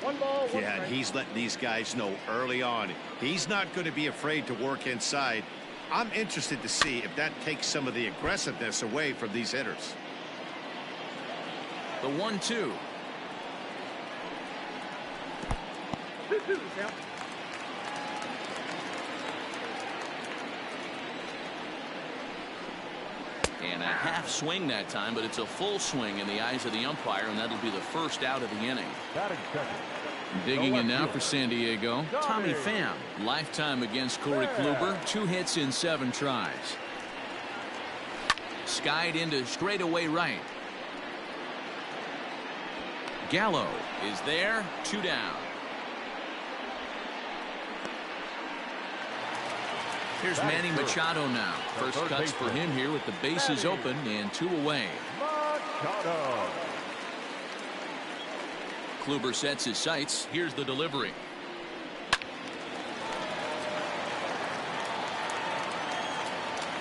1 ball, 1 Yeah, and strike. he's letting these guys know early on he's not going to be afraid to work inside. I'm interested to see if that takes some of the aggressiveness away from these hitters. The 1-2. 2-2 the count. And a half swing that time, but it's a full swing in the eyes of the umpire, and that'll be the first out of the inning. Batting second. Digging in now for San Diego, Tommy Pham. Lifetime against Corey Kluber. 2 hits in 7 tries. Skied into straightaway right. Gallo is there. 2 down. Here's Manny Machado now. First cuts for him here with the bases open and 2 away. Machado. Kluber sets his sights. Here's the delivery.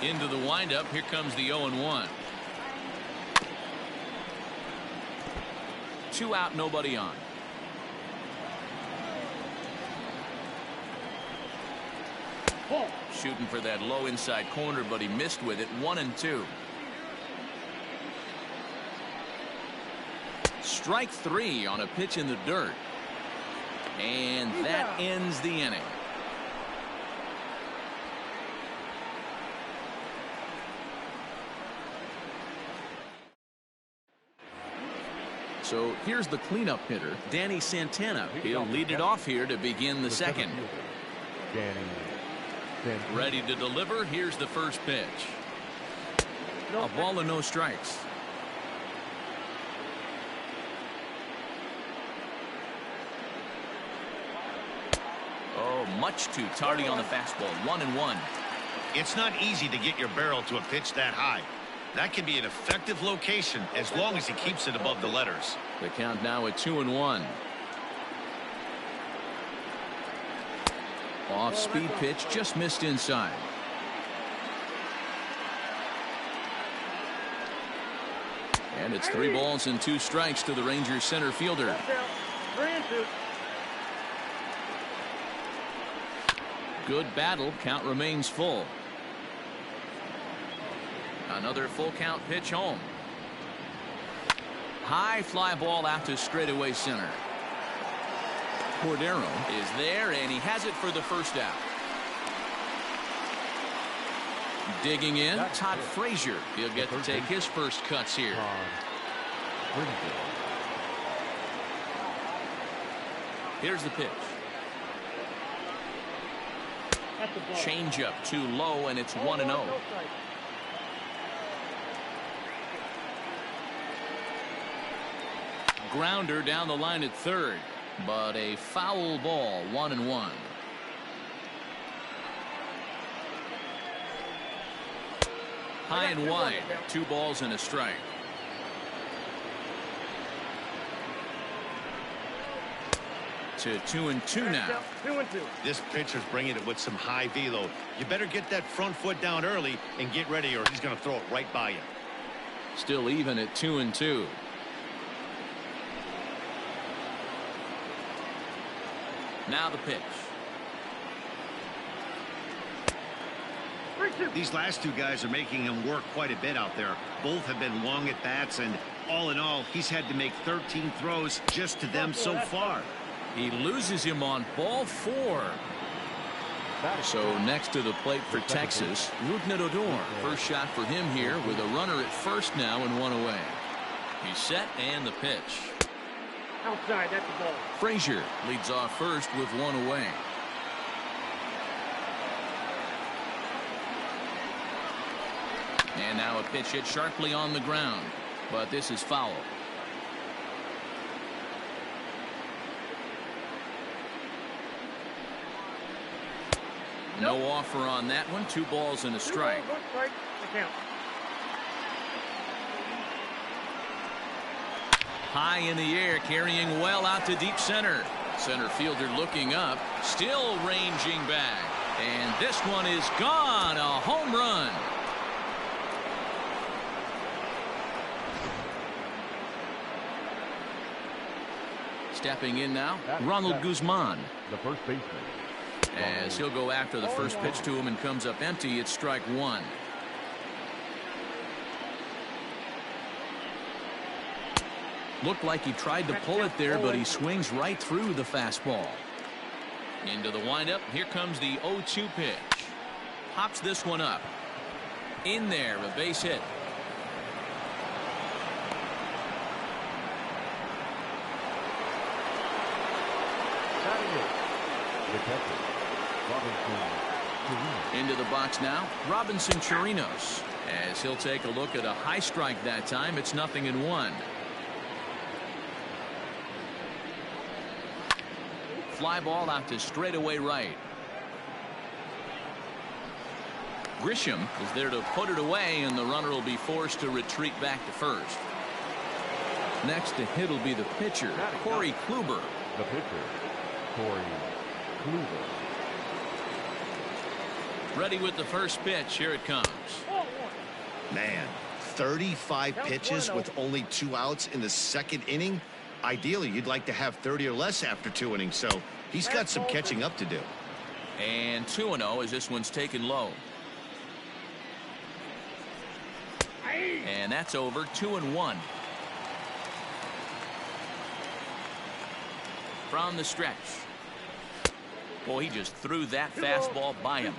Into the windup. Here comes the 0-1. 2 out, nobody on. Shooting for that low inside corner, but he missed with it. 1-2. Strike 3 on a pitch in the dirt. And that ends the inning. So here's the cleanup hitter, Danny Santana. He'll lead it off here to begin the second. Danny Santana. Ready to deliver. Here's the first pitch. A ball and no strikes. Oh, much too tardy on the fastball. 1-1. It's not easy to get your barrel to a pitch that high. That can be an effective location as long as he keeps it above the letters. The count now at 2-1. Off speed pitch, just missed inside. And it's 3 balls and 2 strikes to the Rangers center fielder. 3-2. Good battle. Count remains full. Another full count pitch home. High fly ball out to straightaway center. Cordero is there, and he has it for the first out. Digging in, Todd Frazier. He'll get to take his first cuts here. Here's the pitch. Changeup too low, and it's 1-0. Grounder down the line at third, but a foul ball. 1-1. High and wide. 2 balls and a strike. To 2-2 now. 2-2. This pitcher's bringing it with some high velo. You better get that front foot down early and get ready, or he's going to throw it right by you. Still even at 2-2. Now the pitch. 3-2. These last two guys are making him work quite a bit out there. Both have been long at bats, and all in all, he's had to make 13 throws just to them so far. He loses him on ball 4. So next to the plate for Texas, Odor. First shot for him here with a runner at first now and one away. He's set and the pitch. Outside, that's the ball. Frazier leads off first with one away. And now a pitch hit sharply on the ground, but this is foul. No offer on that one. 2 balls and a strike. 2 balls, 1 strike, the count. High in the air, carrying well out to deep center. Center fielder looking up, still ranging back. And this one is gone. A home run. Stepping in now, Ronald Guzman. The first baseman. As he'll go after the first pitch to him and comes up empty, it's strike 1. Looked like he tried to pull it there, but he swings right through the fastball. Into the windup. Here comes the 0-2 pitch. Pops this one up. In there, a base hit. The catcher, Robinson. Into the box now, Robinson Chirinos. As he'll take a look at a high strike that time, it's 0-1. Fly ball out to straightaway right. Grisham is there to put it away, and the runner will be forced to retreat back to first. Next to hit will be the pitcher, Corey Kluber. The pitcher, Corey Kluber. Ready with the first pitch. Here it comes. Man, 35 pitches with only 2 outs in the second inning. Ideally, you'd like to have 30 or less after 2 innings, so he's got some catching up to do. And 2-0 as this one's taken low. And that's over. 2-1. From the stretch. Boy, he just threw that fastball by him.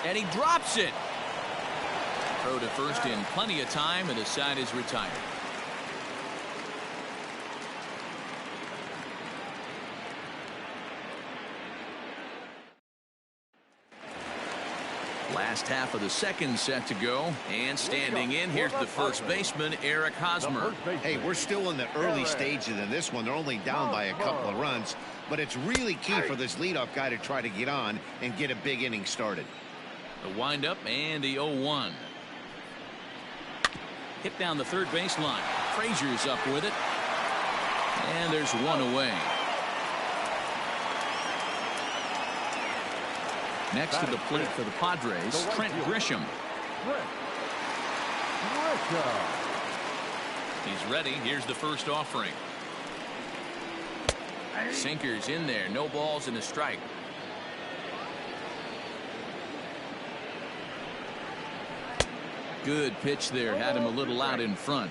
And he drops it. Throw to first in plenty of time, and the side is retired. Last half of the second set to go, and standing in, here's the first baseman, Eric Hosmer. Hey, we're still in the early stages of this one. They're only down by a couple of runs, but it's really key for this leadoff guy to try to get on and get a big inning started. The windup and the 0-1. Hit down the third baseline. Frazier's up with it. And there's one away. Next to the plate for the Padres, Trent Grisham. He's ready. Here's the first offering. Sinker's in there. No balls and a strike. Good pitch there. Had him a little out in front.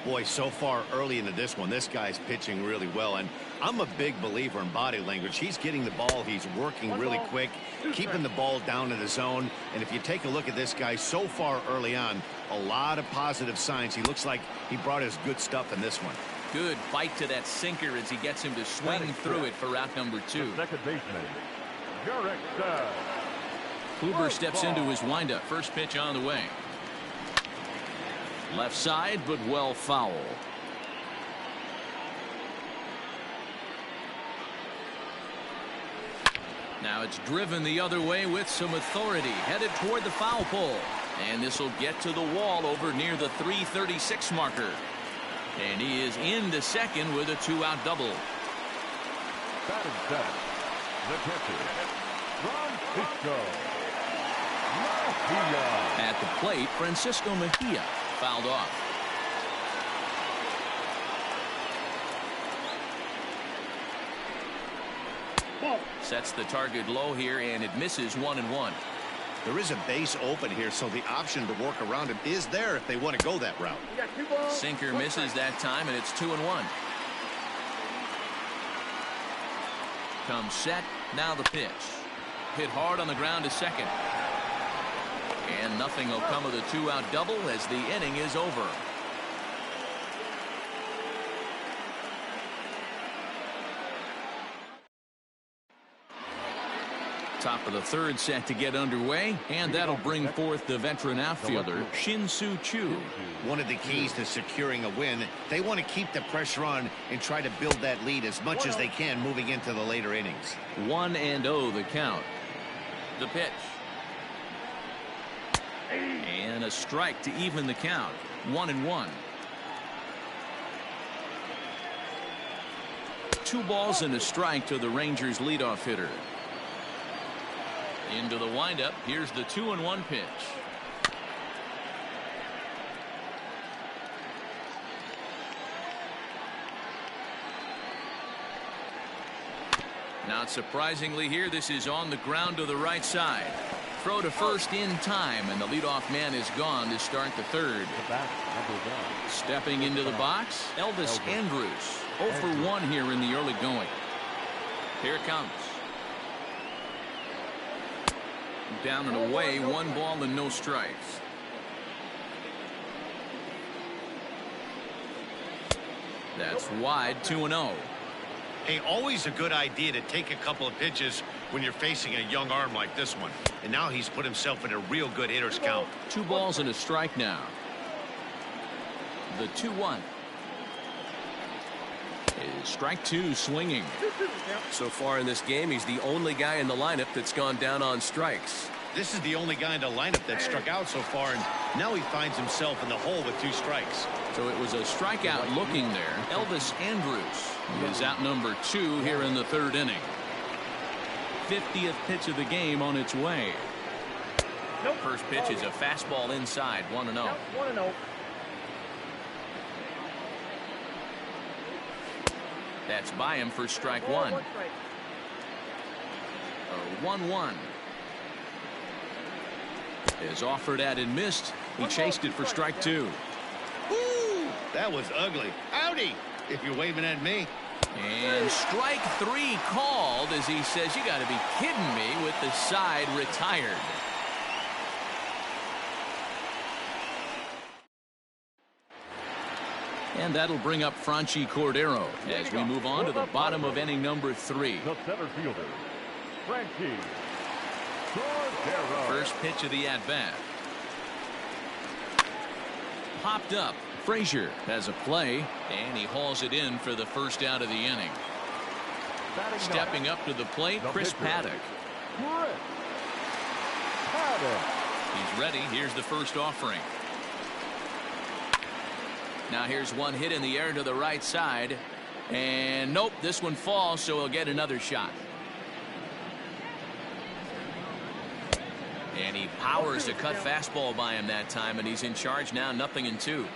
Boy, so far early into this one, this guy's pitching really well, and I'm a big believer in body language. He's getting the ball. He's working really quick, keeping the ball down in the zone. And if you take a look at this guy so far early on, a lot of positive signs. He looks like he brought his good stuff in this one. Good bite to that sinker as he gets him to swing through it for route number 2. Second baseman, Garrett. Kluber steps into his windup. First pitch on the way. Left side, but well foul. Now it's driven the other way with some authority, headed toward the foul pole. And this will get to the wall over near the 336 marker. And he is into second with a 2-out double. Batting seventh, the catcher, Francisco Mejia. At the plate, Francisco Mejia fouled off. Sets the target low here, and it misses 1-1. There is a base open here, so the option to work around it is there if they want to go that route. You got 2 balls. Sinker misses that time, and it's 2-1. Comes set. Now the pitch. Hit hard on the ground to second. And nothing will come of the 2-out double as the inning is over. Top of the third set to get underway, and that'll bring forth the veteran outfielder Shin-Soo Choo. One of the keys to securing a win, they want to keep the pressure on and try to build that lead as much as they can moving into the later innings. 1-0 the count. The pitch. And a strike to even the count. 1-1. 2 balls and a strike to the Rangers leadoff hitter. Into the windup. Here's the 2-1 pitch. Not surprisingly here, this is on the ground to the right side. Throw to first in time, and the leadoff man is gone to start the third. Stepping into the box, Elvis Andrus. 0 for 1 here in the early going. Here it comes. Down and away, 1 ball and no strikes. That's wide, 2-0. Hey, always a good idea to take a couple of pitches when you're facing a young arm like this one. And now he's put himself in a real good hitter's count. 2 balls and a strike now. The 2-1. Is strike 2 swinging. So far in this game, he's the only guy in the lineup that's gone down on strikes. This is the only guy in the lineup that struck out so far, and now he finds himself in the hole with 2 strikes. So it was a strikeout looking there. Elvis Andrus is out number 2 here in the third inning. 50th pitch of the game on its way. First pitch is a fastball inside, 1-0. 1-0. That's by him for strike 1. 1-1. Is offered at and missed. He chased it for strike 2. Woo! That was ugly. Howdy, if you're waving at me. And strike 3 called as he says, you got to be kidding me, with the side retired. And that'll bring up Franchi Cordero as we move on to the bottom of inning number 3. The center fielder, Franchi Cordero. First pitch of the at-bat. Popped up. Frazier has a play, and he hauls it in for the first out of the inning. Stepping up to the plate, Chris Paddock. He's ready. Here's the first offering. Now here's one hit in the air to the right side. And nope, this one falls, so he'll get another shot. And he powers a cut fastball by him that time, and he's in charge now, 0-2.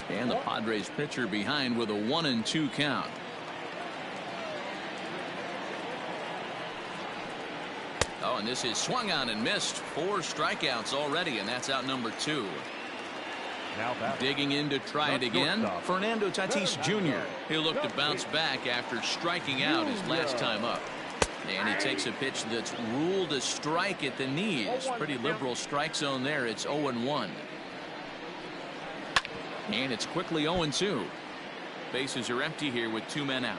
And the Padres pitcher behind with a 1-2 count. Oh, and this is swung on and missed. 4 strikeouts already, and that's out number 2. Digging in to try it again, Fernando Tatis Jr. He'll look to bounce back after striking out his last time up. And he takes a pitch that's ruled a strike at the knees. Pretty liberal strike zone there. It's 0-1. And it's quickly 0-2. Bases are empty here with 2 men out.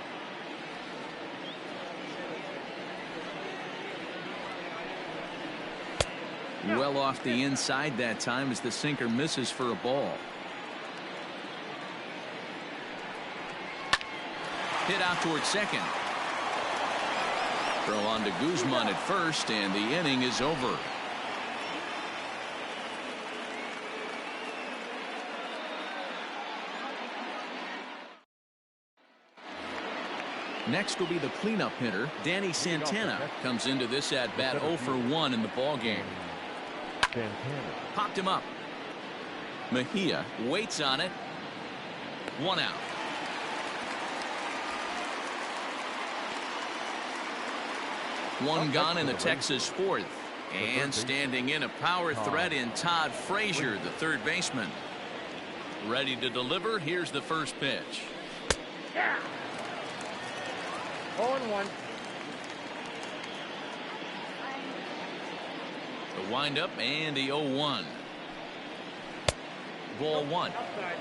Well off the inside that time as the sinker misses for a ball. Hit out towards second. Throw on to Guzman at first, and the inning is over. Next will be the cleanup hitter, Danny Santana. Comes into this at bat 0 for 1 in the ball game. Popped him up. Mejia waits on it. 1 out. One gone in the Texas fourth. And standing in a power threat in Todd Frazier, the third baseman. Ready to deliver. Here's the first pitch. 0-1. The windup and the 0-1. Ball one. Outside.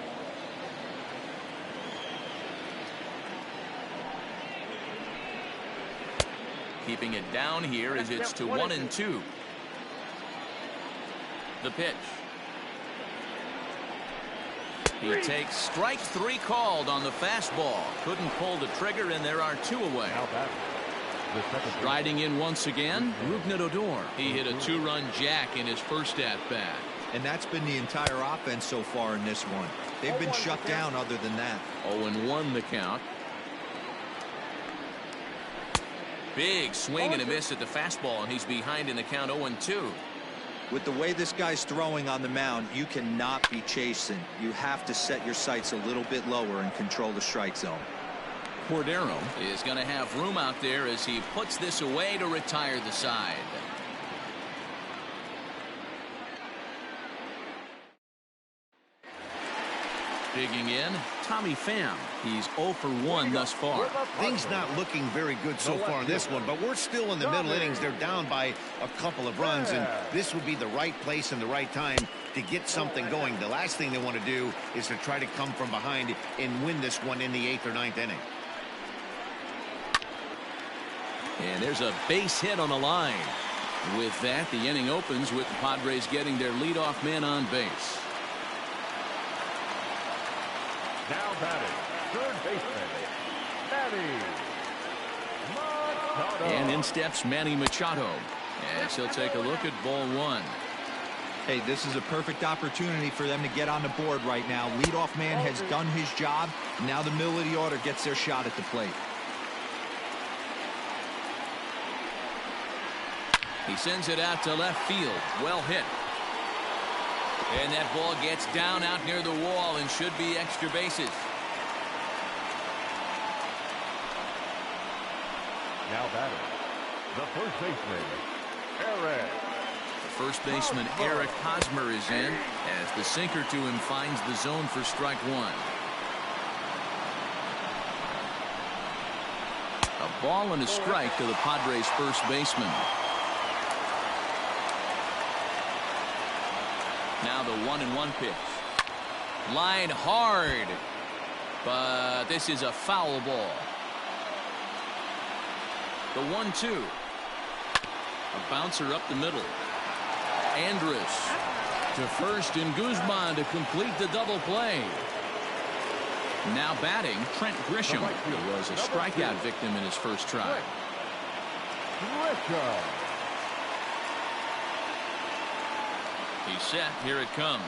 Keeping it down here as it's to 1-2. The pitch. He takes strike three called on the fastball. Couldn't pull the trigger, and there are two away. Now batting. The second Striding in once again, Rougned Odor. He hit a two-run jack in his first at-bat. And that's been the entire offense so far in this one. They've been shut down other than that. 0-1 the count. Big swing and a miss at the fastball, and he's behind in the count 0-2. With the way this guy's throwing on the mound, you cannot be chasing. You have to set your sights a little bit lower and control the strike zone. Cordero is going to have room out there as he puts this away to retire the side. Digging in, Tommy Pham. He's 0 for 1 thus far. Things not looking very good so far in this one, but we're still in the middle innings. They're down by a couple of runs, and this would be the right place and the right time to get something going. The last thing they want to do is to try to come from behind and win this one in the 8th or 9th inning. And there's a base hit on the line. With that, the inning opens with the Padres getting their leadoff man on base. Now batting, third baseman, Manny Machado. And in steps Manny Machado as he'll take a look at ball one. Hey, this is a perfect opportunity for them to get on the board right now. Leadoff man has done his job. Now the middle of the order gets their shot at the plate. He sends it out to left field. Well hit. And that ball gets down out near the wall and should be extra bases. Now batting, the first baseman, Eric. First baseman Eric Hosmer is in as the sinker to him finds the zone for strike one. A ball and a strike to the Padres first baseman. Now the 1-1 pitch. Line hard. But this is a foul ball. The 1-2. A bouncer up the middle. Andrus to first, and Guzman to complete the double play. Now batting, Trent Grisham, who was a strikeout victim in his first try. Grisham. He's set. Here it comes.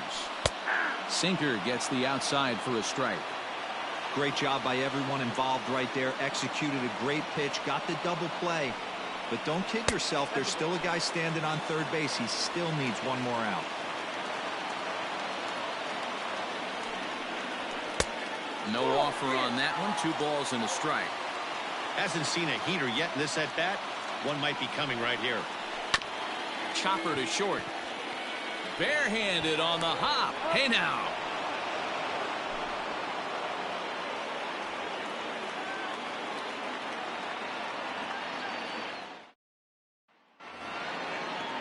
Sinker gets the outside for a strike. Great job by everyone involved right there. Executed a great pitch. Got the double play. But don't kid yourself. There's still a guy standing on third base. He still needs one more out. No offer on that one. 2 balls and a strike. Hasn't seen a heater yet in this at-bat. One might be coming right here. Chopper to short. Barehanded on the hop. Hey now.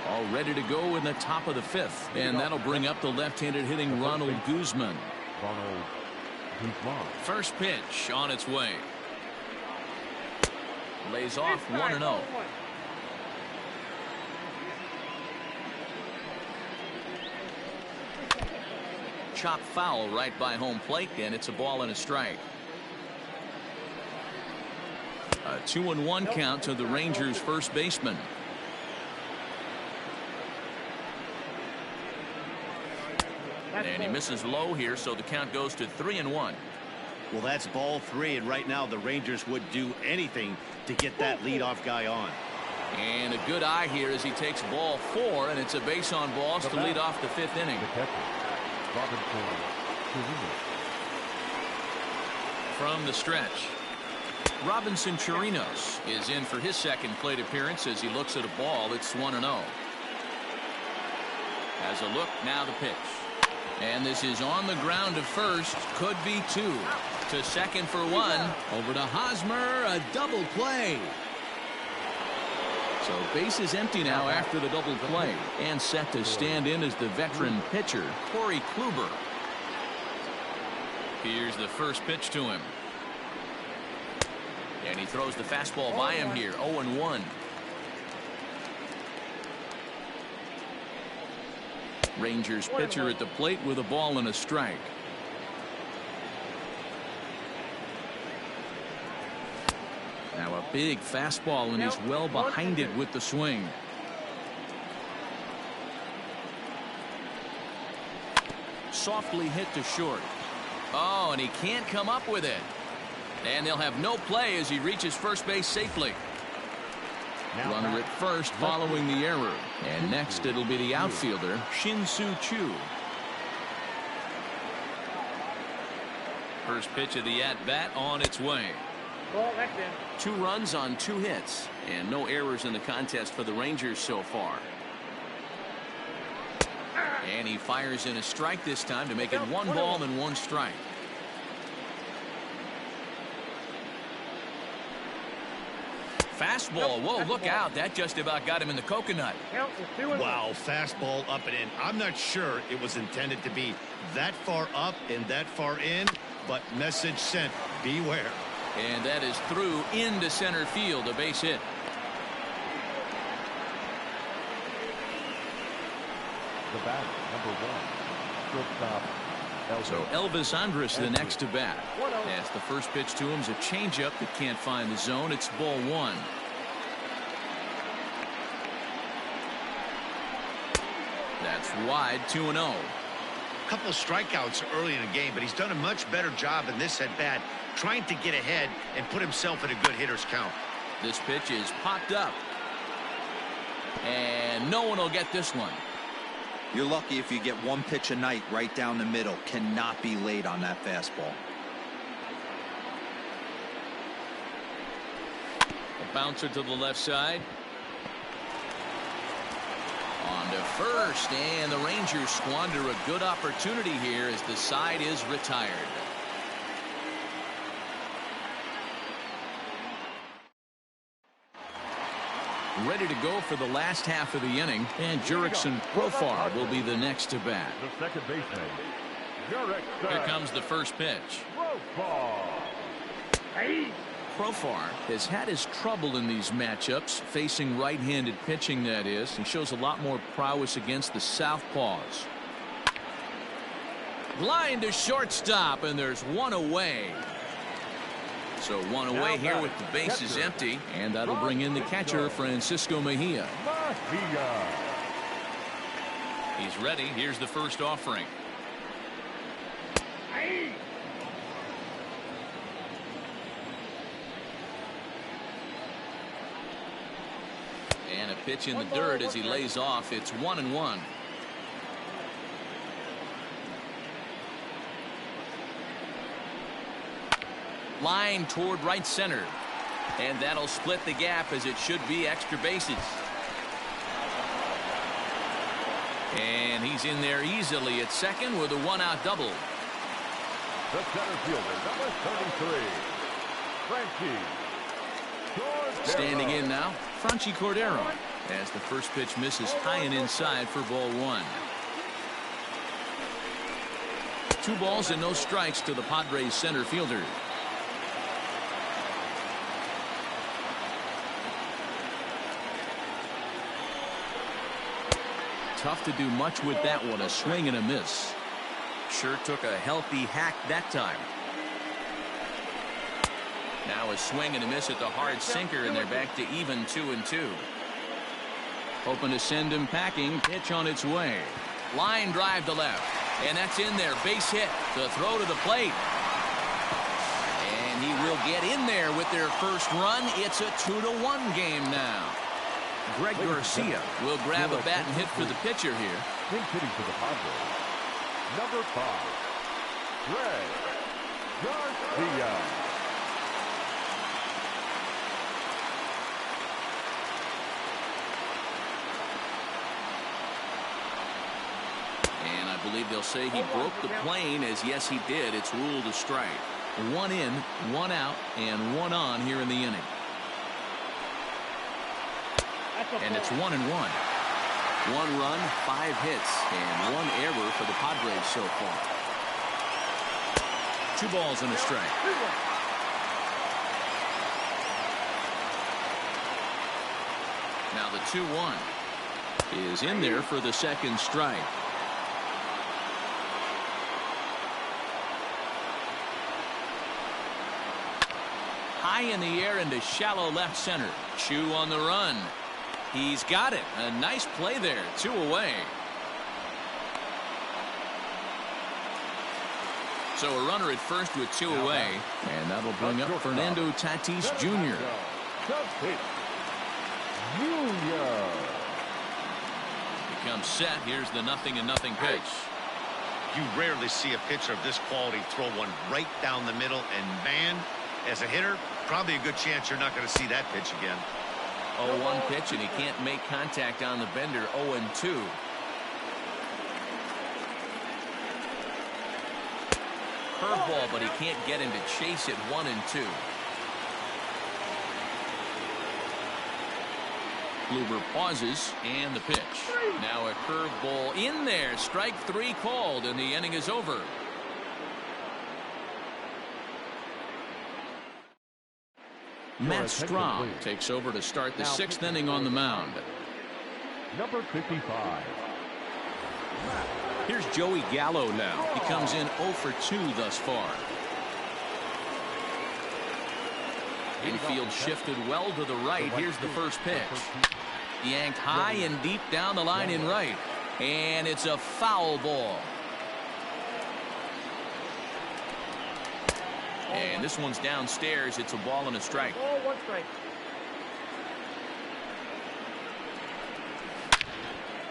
All ready to go in the top of the 5th. And that'll bring up the left-handed hitting Ronald Guzman. Ronald Guzman. First pitch on its way. Lays off 1-0. Chop foul right by home plate, and it's a ball and a strike. A 2-1 count to the Rangers first baseman. And he misses low here, so the count goes to 3-1. Well, that's ball 3, and right now the Rangers would do anything to get that leadoff guy on. And a good eye here as he takes ball 4, and it's a base on balls to lead off the 5th inning. The catcher, Robinson Chirinos. From the stretch. Robinson Chirinos is in for his second plate appearance as he looks at a ball. It's 1-0. Has a look, now the pitch. And this is on the ground to first. Could be two. To second for one. Over to Hosmer, a double play. So base is empty now after the double play. And set to stand in as the veteran pitcher, Corey Kluber. Here's the first pitch to him. And he throws the fastball by him here. 0-1. Rangers pitcher at the plate with a ball and a strike. Now a big fastball, and he's well behind it with the swing. Softly hit to short. Oh, and he can't come up with it. And they'll have no play as he reaches first base safely. Runner at first following the error. And next it'll be the outfielder, Shin-Soo Choo. First pitch of the at-bat on its way. 2 runs on 2 hits. And no errors in the contest for the Rangers so far. And he fires in a strike this time to make it 1 ball and 1 strike. Fastball. Whoa, look out. That just about got him in the coconut. Wow, fastball up and in. I'm not sure it was intended to be that far up and that far in, but message sent. Beware. And that is through into center field, a base hit. The batter, number 1, shortstop. So Elvis Andrus the next to bat. As the first pitch to him is a changeup that can't find the zone. It's ball 1. That's wide, 2-0. Couple strikeouts early in the game, but he's done a much better job in this at bat, trying to get ahead and put himself in a good hitter's count. This pitch is popped up. And no one will get this one. You're lucky if you get 1 pitch a night right down the middle. Cannot be late on that fastball. A bouncer to the left side. On to first, and the Rangers squander a good opportunity here as the side is retired. Ready to go for the last half of the inning, and Jurickson Profar will be the next to bat. The second baseman, Here comes the first pitch. Profar has had his trouble in these matchups, facing right-handed pitching, that is. He shows a lot more prowess against the southpaws. Line to shortstop, and there's 1 away. So 1 away here with the bases empty, and that'll bring in the catcher, Francisco Mejia. He's ready. Here's the first offering. And a pitch in the dirt as he lays off. It's 1-1. Line toward right center. And that'll split the gap, as it should be extra bases. And he's in there easily at second with a 1-out double. The center fielder, number 33, Frankie. Standing in now, Franchi Cordero, as the first pitch misses high and inside for ball 1. 2 balls and no strikes to the Padres center fielder. Tough to do much with that one, a swing and a miss. Sure took a healthy hack that time. Now a swing and a miss at the hard sinker, and they're back to even 2-2. Hoping to send him packing. Pitch on its way. Line drive to left. And that's in there. Base hit. The throw to the plate. And he will get in there with their first run. It's a 2-1 game now. Greg Garcia will grab a bat and hit for the pitcher here. Pinch hitting for the Padres, number 5, Greg Garcia. believe they'll say he broke the plane, as yes, he did. It's ruled a strike. 1 in, 1 out, and 1 on here in the inning. And it's 1-1. 1 run, 5 hits, and 1 error for the Padres so far. 2 balls and a strike. Now the 2-1 is in there for the second strike. High in the air into shallow left center. Chu on the run. He's got it. A nice play there. 2 away. So a runner at first with 2 away. And that'll bring up Fernando Tatis Jr. Becomes set. Here's the 0-0 pitch. You rarely see a pitcher of this quality throw one right down the middle, and man, as a hitter, probably a good chance you're not going to see that pitch again. 0-1 pitch, and he can't make contact on the bender. 0-2. Curveball, but he can't get him to chase it. 1-2. Kluber pauses, and the pitch. Now a curveball in there. Strike 3 called, and the inning is over. Matt Strahm takes over to start the 6th inning on the mound. Number 55. Here's Joey Gallo now. He comes in 0 for 2 thus far. Infield shifted well to the right. Here's the first pitch. Yanked high and deep down the line in right. And it's a foul ball. And this one's downstairs. It's a ball and a strike. Ball, 1 strike.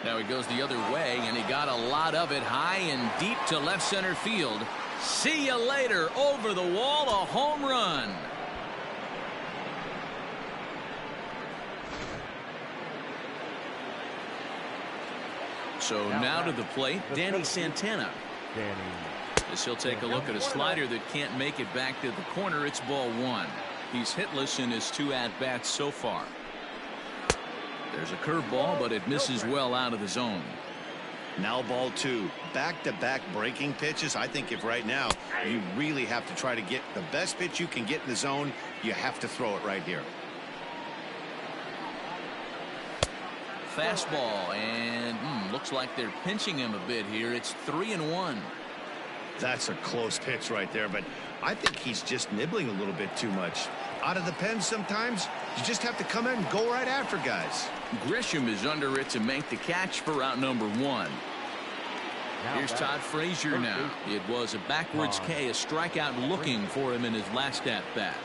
Now he goes the other way, and he got a lot of it high and deep to left center field. See you later. Over the wall, a home run. So now to the plate, Danny Santana. As he'll take a look at a slider that can't make it back to the corner. It's ball 1. He's hitless in his 2 at-bats so far. There's a curveball, but it misses well out of the zone. Now ball 2. Back-to-back breaking pitches. I think if right now you really have to try to get the best pitch you can get in the zone, you have to throw it right here. Fastball, and looks like they're pinching him a bit here. It's 3-1. That's a close pitch right there, but I think he's just nibbling a little bit too much. Out of the pen sometimes, you just have to come in and go right after guys. Grisham is under it to make the catch for out number 1. Here's Todd Frazier now. It was a backwards K, a strikeout looking for him in his last at-bat.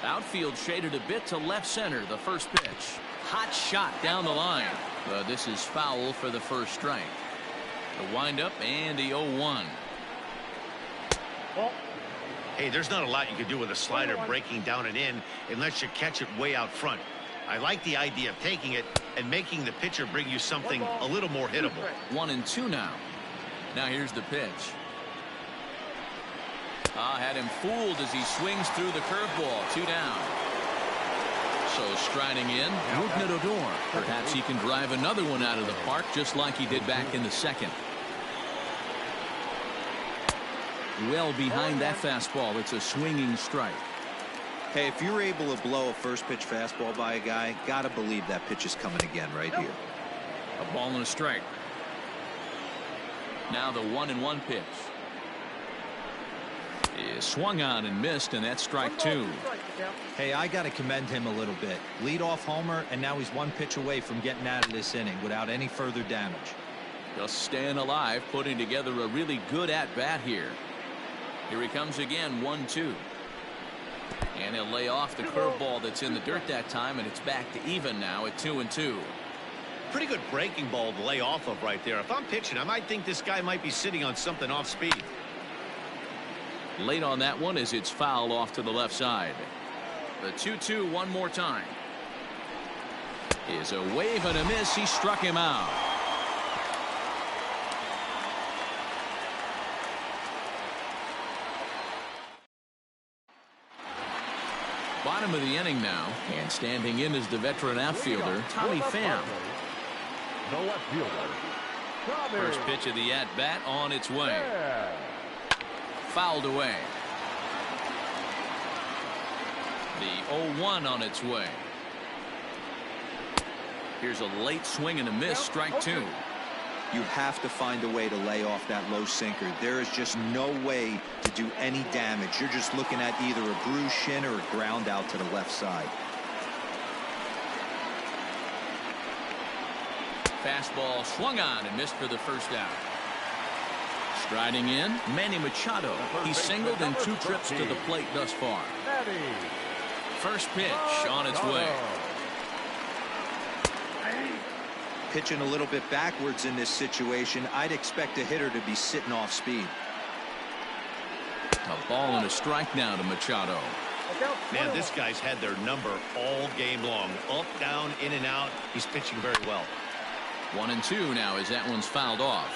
Outfield shaded a bit to left center. The first pitch. Hot shot down the line. This is foul for the first strike. The windup and the 0-1. Hey, there's not a lot you can do with a slider breaking down and in unless you catch it way out front. I like the idea of taking it and making the pitcher bring you something a little more hittable. 1-2 now. Now here's the pitch. Had him fooled as he swings through the curveball. 2 down. So striding in, Rougned Odor. Perhaps he can drive another one out of the park just like he did back in the 2nd. Well behind that fastball. It's a swinging strike. Hey, if you're able to blow a first pitch fastball by a guy, gotta believe that pitch is coming again right here. A ball and a strike. Now the 1-1 pitch. Is swung on and missed, and that's strike 2. Hey, I got to commend him a little bit. Leadoff homer, and now he's 1 pitch away from getting out of this inning without any further damage. Just staying alive, putting together a really good at-bat here. Here he comes again, 1-2. And he'll lay off the curveball that's in the dirt that time, and it's back to even now at 2-2. Pretty good breaking ball to lay off of right there. If I'm pitching, I might think this guy might be sitting on something off speed. Late on that one as it's fouled off to the left side. The 2-2 one more time. Is a wave and a miss. He struck him out. Bottom of the inning now, and standing in is the veteran outfielder, Tommy Pham. The left fielder, Tommy. First pitch of the at-bat on its way. Fouled away. The 0-1 on its way. Here's a late swing and a miss, strike two. You have to find a way to lay off that low sinker. There is just no way to do any damage. You're just looking at either a bruised shin or a ground out to the left side. Fastball swung on and missed for the first out. Striding in, Manny Machado. He's singled in 2 trips to the plate thus far. First pitch on its way. Pitching a little bit backwards in this situation, I'd expect a hitter to be sitting off speed. A ball and a strike now to Machado. Man, this guy's had their number all game long. Up, down, in and out. He's pitching very well. 1-2 now as that one's fouled off.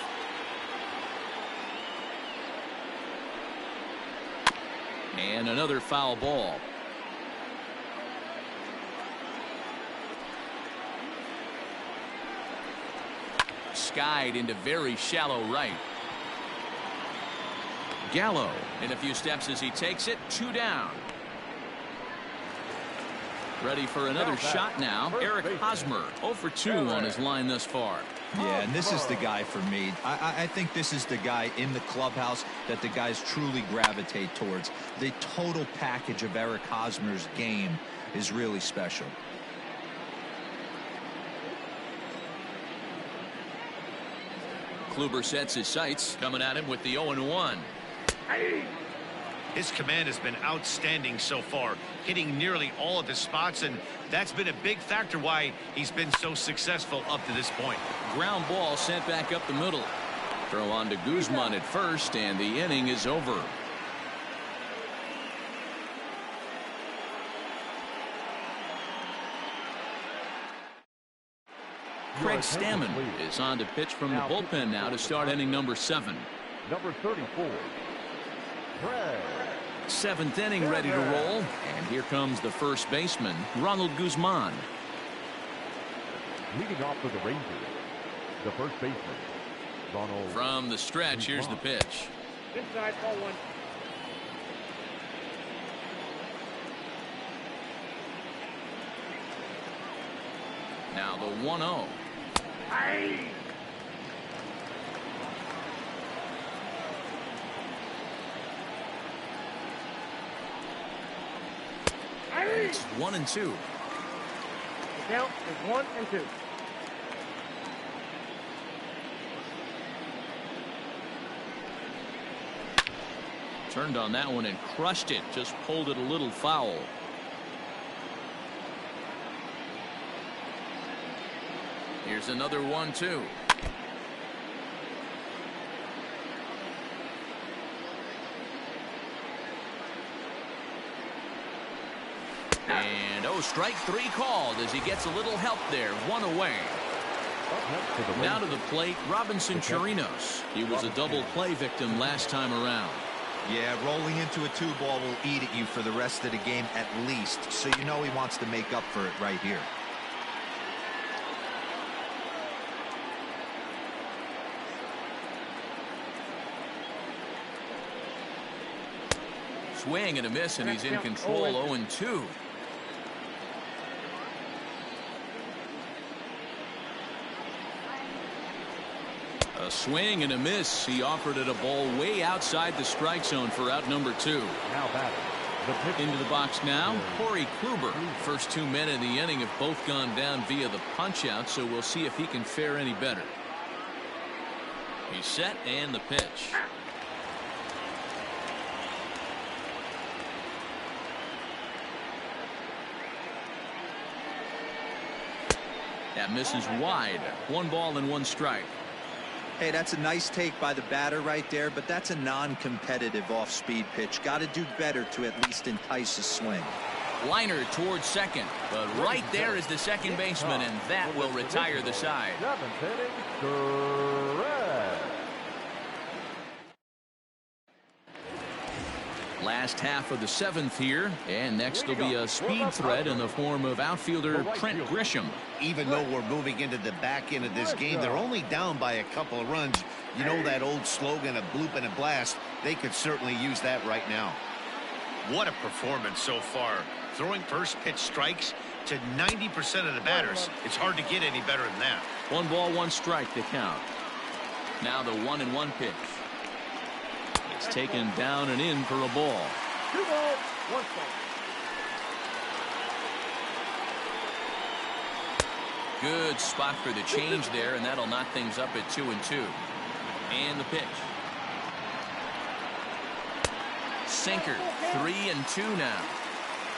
And another foul ball. Skied into very shallow right. Gallo in a few steps as he takes it. 2 down. Ready for another shot now. Eric Hosmer 0 for 2 on his line thus far. Yeah, and this is the guy for me. I think this is the guy in the clubhouse that the guys truly gravitate towards. The total package of Eric Hosmer's game is really special. Kluber sets his sights, coming at him with the 0-1. His command has been outstanding so far, hitting nearly all of his spots, and that's been a big factor why he's been so successful up to this point. Ground ball sent back up the middle. Throw on to Guzman at first, and the inning is over. Craig Stammen is on to pitch from the bullpen now to start inning number 7. Number 34, Craig. 7th inning ready to roll, and here comes the first baseman, Ronald Guzman. Leading off for the Rangers, the first baseman, Ronald. From the stretch, here's the pitch. Inside, ball 1. Now the 1-0. It's 1-2. The count is 1-2. Turned on that one and crushed it. Just pulled it a little foul. Here's another 1-2. And strike 3 called as he gets a little help there. 1 away. Now to the plate, Robinson Chirinos. He was a double play victim last time around. Yeah, rolling into a 2-ball will eat at you for the rest of the game at least, so you know he wants to make up for it right here. Swing and a miss, and he's in control. 0-2. A swing and a miss. He offered it a ball way outside the strike zone for out number 2. Now batting. Into the box now, Corey Kluber. First 2 men in the inning have both gone down via the punch-out, so we'll see if he can fare any better. He's set, and the pitch. That misses wide. 1 ball and 1 strike. Hey, that's a nice take by the batter right there, but that's a non-competitive off-speed pitch. Got to do better to at least entice a swing. Liner towards second, but right there is the second baseman, and that will retire the side. 7th inning, Craig. Last half of the 7th here, and next will be a speed threat in the form of outfielder Trent Grisham. Even though we're moving into the back end of this game, they're only down by a couple of runs. You know that old slogan, a bloop and a blast? They could certainly use that right now. What a performance so far. Throwing first pitch strikes to 90% of the batters. It's hard to get any better than that. 1 ball, 1 strike to count. Now the 1-1 pitch. It's taken down and in for a ball. 2 balls, 1 strike. Good spot for the change there, and that'll knock things up at 2-2. And the pitch. Sinker, 3-2 now.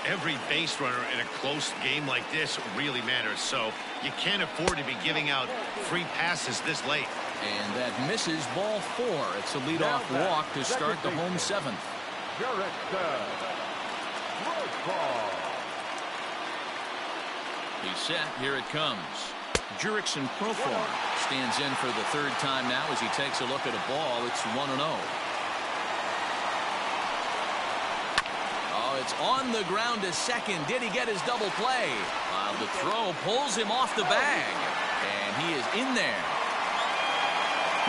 Every base runner in a close game like this really matters, so you can't afford to be giving out free passes this late. And that misses, ball 4. It's a leadoff walk to start the home 7th. He's set. Here it comes. Jurickson Profar stands in for the 3rd time now as he takes a look at a ball. It's 1-0. It's on the ground to second. Did he get his double play? The throw pulls him off the bag, and he is in there.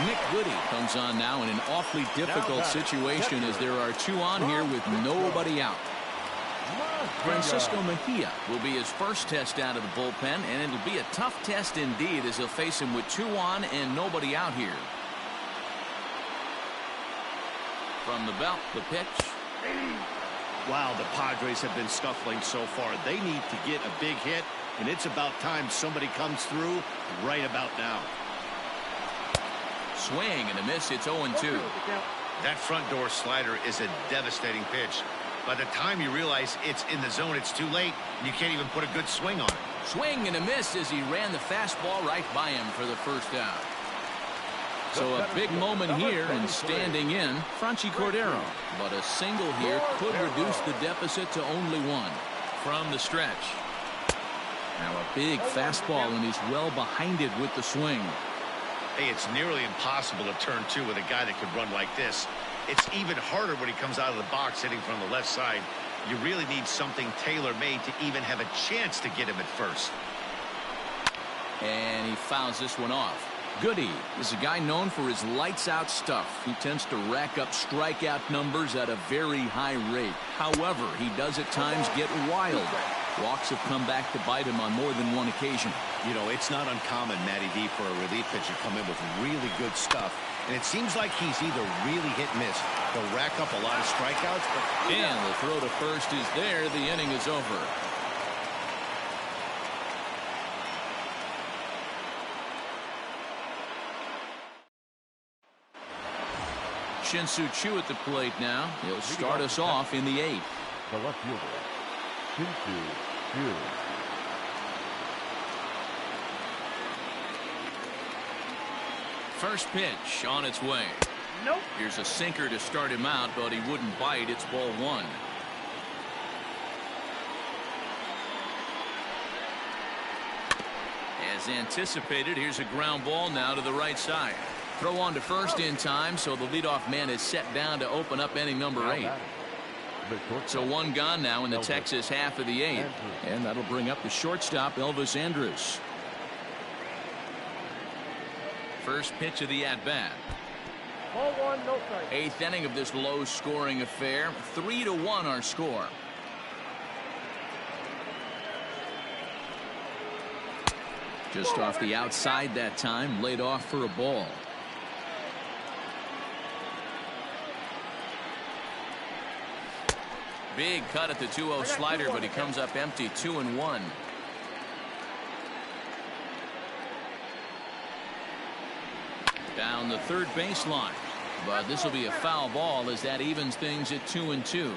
Nick Goody comes on now in an awfully difficult situation as there are 2 on here with nobody out. Francisco Mejia will be his first test out of the bullpen, and it'll be a tough test indeed as he'll face him with 2 on and nobody out here. From the belt, the pitch. Wow, the Padres have been scuffling so far. They need to get a big hit, and it's about time somebody comes through right about now. Swing and a miss. It's 0-2. That front door slider is a devastating pitch. By the time you realize it's in the zone, it's too late, and you can't even put a good swing on it. Swing and a miss as he ran the fastball right by him for the 1st out. So a big moment here and standing in Franchy Cordero. But a single here could reduce the deficit to only 1 from the stretch. Now a big fastball, and he's well behind it with the swing. Hey, it's nearly impossible to turn 2 with a guy that could run like this. It's even harder when he comes out of the box hitting from the left side. You really need something tailor-made to even have a chance to get him at first. And he fouls this one off. Goody is a guy known for his lights-out stuff. He tends to rack up strikeout numbers at a very high rate. However, he does at times get wild. Walks have come back to bite him on more than 1 occasion. You know, it's not uncommon, Matty D, for a relief pitcher to come in with really good stuff. And it seems like he's either really hit and miss. He'll rack up a lot of strikeouts. And the throw to first is there. The inning is over. Shin-Soo Choo at the plate now. He'll start us off in the 8th. The left fielder, Shin-Soo Choo. First pitch on its way. Nope. Here's a sinker to start him out, but he wouldn't bite. It's ball 1. As anticipated, here's a ground ball now to the right side. Throw on to first in time, so the leadoff man is set down to open up inning number 8. So 1 gone now in the Texas half of the 8th. And that'll bring up the shortstop, Elvis Andrus. First pitch of the at-bat. Ball 1, no strike. 8th inning of this low-scoring affair. 3-1 our score. Just off the outside that time, laid off for a ball. Big cut at the 2-0 slider, but he comes up empty. 2-1. Down the third baseline, but this will be a foul ball as that evens things at 2-2.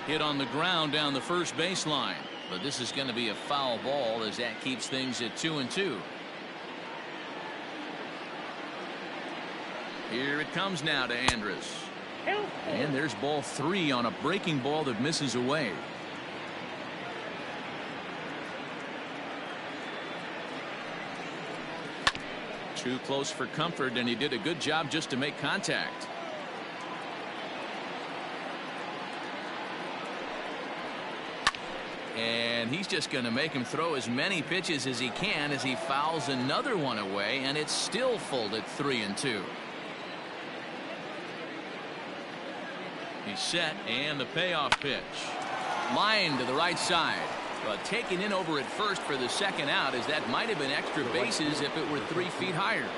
Hit on the ground down the first baseline, but this is going to be a foul ball as that keeps things at 2-2. Here it comes now to Andrus. And there's ball 3 on a breaking ball that misses away. Too close for comfort, and he did a good job just to make contact. And he's just going to make him throw as many pitches as he can as he fouls another one away, and it's still full at 3-2. He's set, and the payoff pitch. Line to the right side, but taken in over at first for the second out, as that might have been extra bases if it were 3 feet higher.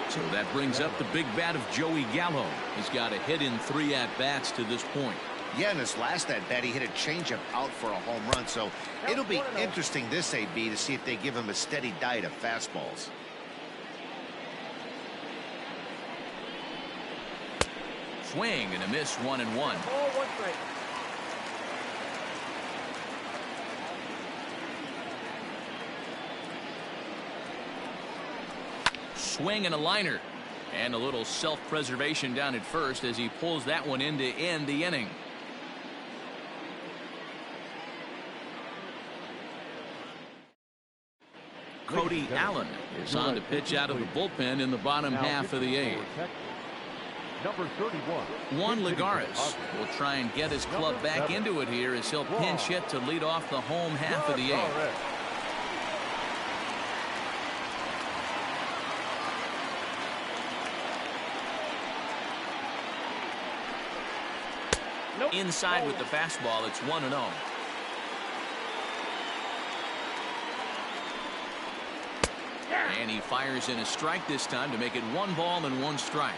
So that brings up the big bat of Joey Gallo. He's got a hit in 3 at-bats to this point. Yeah, in his last at-bat, he hit a changeup out for a home run, so it'll be interesting this AB to see if they give him a steady diet of fastballs. Swing and a miss, 1-1. Ball, 1 strike. Swing and a liner, and a little self-preservation down at first as he pulls that one in to end the inning. Cody Allen is on to pitch out of the bullpen in the bottom half of the 8th. Number 31. Juan Lagares will try and get his club back into it here as he'll pinch hit to lead off the home half of the 8th. Inside with the fastball, it's 1-0. And he fires in a strike this time to make it 1 ball and 1 strike.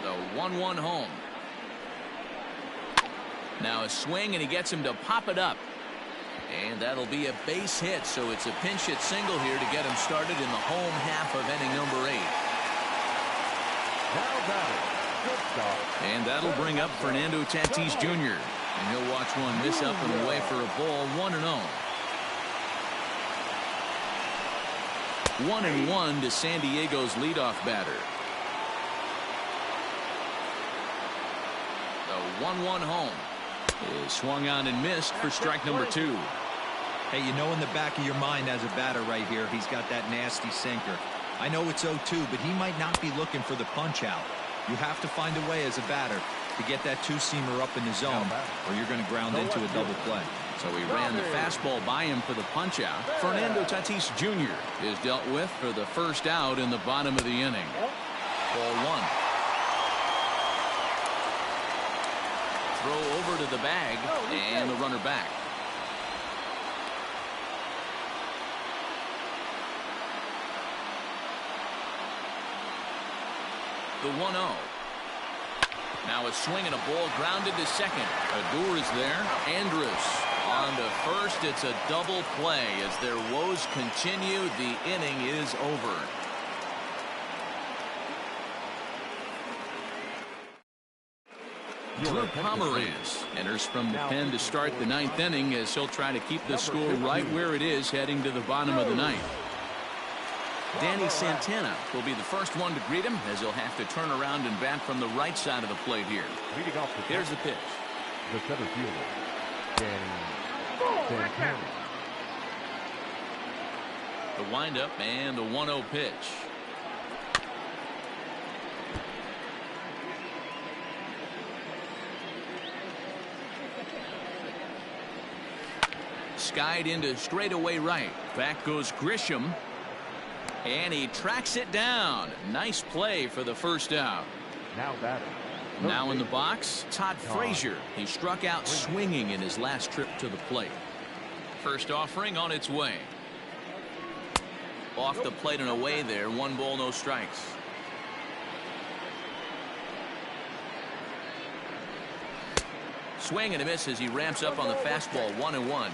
The 1-1 home. Now a swing, and he gets him to pop it up. And that'll be a base hit, so it's a pinch hit single here to get him started in the home half of inning number 8. And that'll bring up Fernando Tatis Jr. And he'll watch one miss up and away for a ball, 1-0. 1-1 to San Diego's leadoff batter. The 1-1 home is swung on and missed for strike number 2. Hey, you know in the back of your mind as a batter right here, he's got that nasty sinker. I know it's 0-2, but he might not be looking for the punch out. You have to find a way as a batter to get that 2-seamer up in the zone, or you're going to ground into a double play. So he ran the fastball by him for the punch out. Fernando Tatis Jr. is dealt with for the first out in the bottom of the inning. Ball 1. Throw over to the bag, and the runner back. The 1-0. Now a swing and a ball grounded to second. Adur is there. Andrus on to first. It's a double play as their woes continue. The inning is over. Drew Pomeranz enters from the pen to start the 9th inning as he'll try to keep the score right where it is heading to the bottom of the 9th. Danny Santana will be the first one to greet him as he'll have to turn around and bat from the right side of the plate here. Here's the pitch. The center fielder, Danny Santana. The windup and the 1-0 pitch. Skied into straightaway right. Back goes Grisham. And he tracks it down. Nice play for the first out. Now batting. Now in the box, Todd Frazier. He struck out swinging in his last trip to the plate. First offering on its way. Off the plate and away there. 1 ball, no strikes. Swing and a miss as he ramps up on the fastball. 1-1.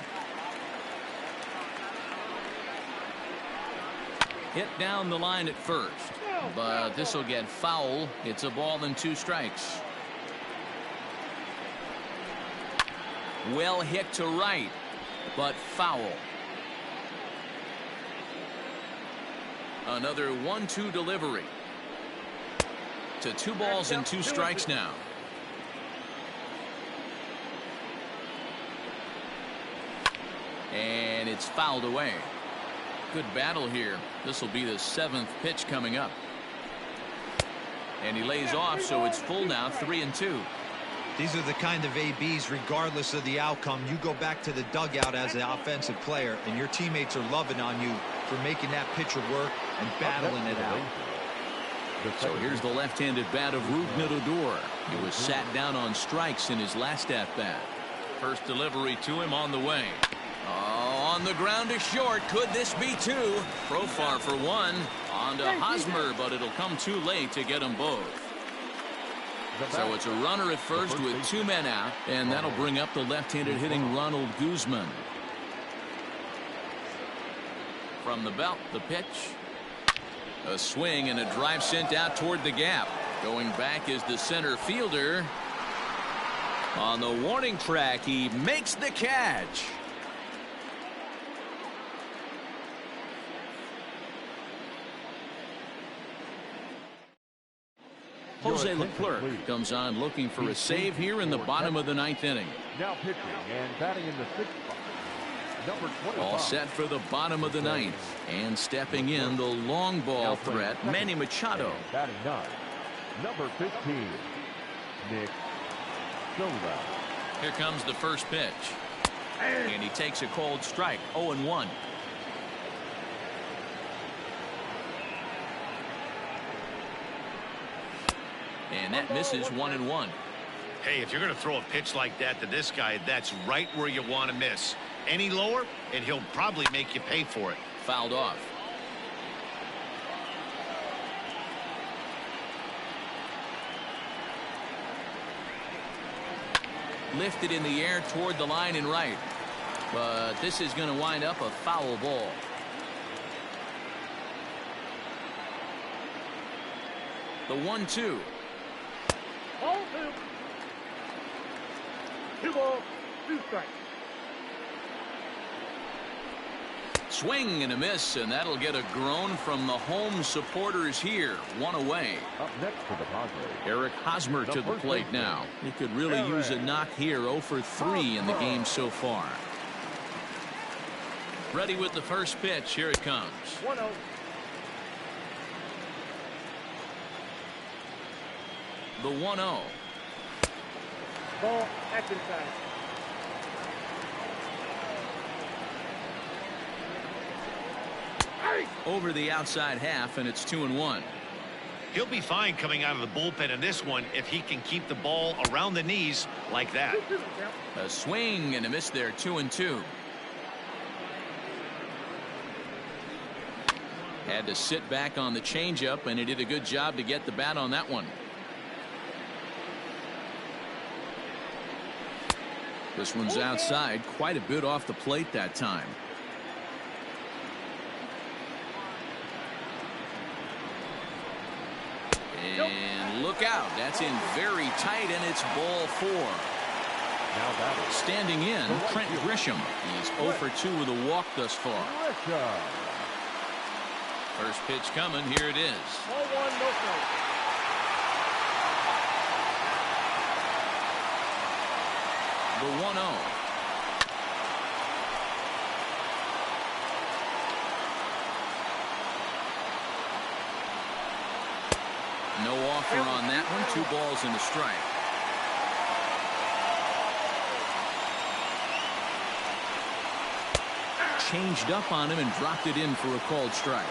Hit down the line at first, but this will get foul. It's a ball and 2 strikes. Well hit to right, but foul. Another 1-2 delivery. To 2 balls and 2 strikes now. And it's fouled away. Good battle here. This will be the 7th pitch coming up. And he lays off, so it's full now, 3-2. These are the kind of ABs, regardless of the outcome, you go back to the dugout as an offensive player, and your teammates are loving on you for making that pitcher work and battling it out. So here's the left-handed bat of Rougned Odor. He was sat down on strikes in his last at-bat. First delivery to him on the way. Oh, on the ground to short. Could this be two? Profar for one. On to Hosmer, but it'll come too late to get them both. So it's a runner at first with 2 men out, and that'll bring up the left-handed hitting Ronald Guzman. From the belt, the pitch. A swing and a drive sent out toward the gap. Going back is the center fielder. On the warning track, he makes the catch. Jose Leclerc comes on looking for a save here in the bottom of the 9th inning. Now pitching and batting in the 6th spot. Number 25. All set for the bottom of the 9th. And stepping in, the long ball threat, Manny Machado. Batting 9. Number 15. Nick Sola. Here comes the first pitch. And he takes a cold strike, 0-1. And that misses 1-1. Hey, if you're going to throw a pitch like that to this guy, that's right where you want to miss. Any lower, and he'll probably make you pay for it. Fouled off. Lifted in the air toward the line and right. But this is going to wind up a foul ball. The 1-2. Ball 2. 2 balls, 2 strikes. Swing and a miss, and that'll get a groan from the home supporters here. 1 away. Up next for the Padres. Eric Hosmer to the plate now. He could really use a knock here. 0 for 3 in the game so far. Ready with the first pitch. Here it comes. 1-0. The 1-0. Ball back inside. Over the outside half, and it's 2-1. He'll be fine coming out of the bullpen in this one if he can keep the ball around the knees like that. A swing and a miss there, 2-2. Had to sit back on the changeup, and he did a good job to get the bat on that one. This one's outside, quite a bit off the plate that time. And look out, that's in very tight, and it's ball 4. Now batting. Standing in, Trent Grisham. He's 0 for 2 with a walk thus far. First pitch coming, here it is. Ball 1, no strike. The 1-0. No offer on that one. 2 balls and a strike. Changed up on him and dropped it in for a called strike.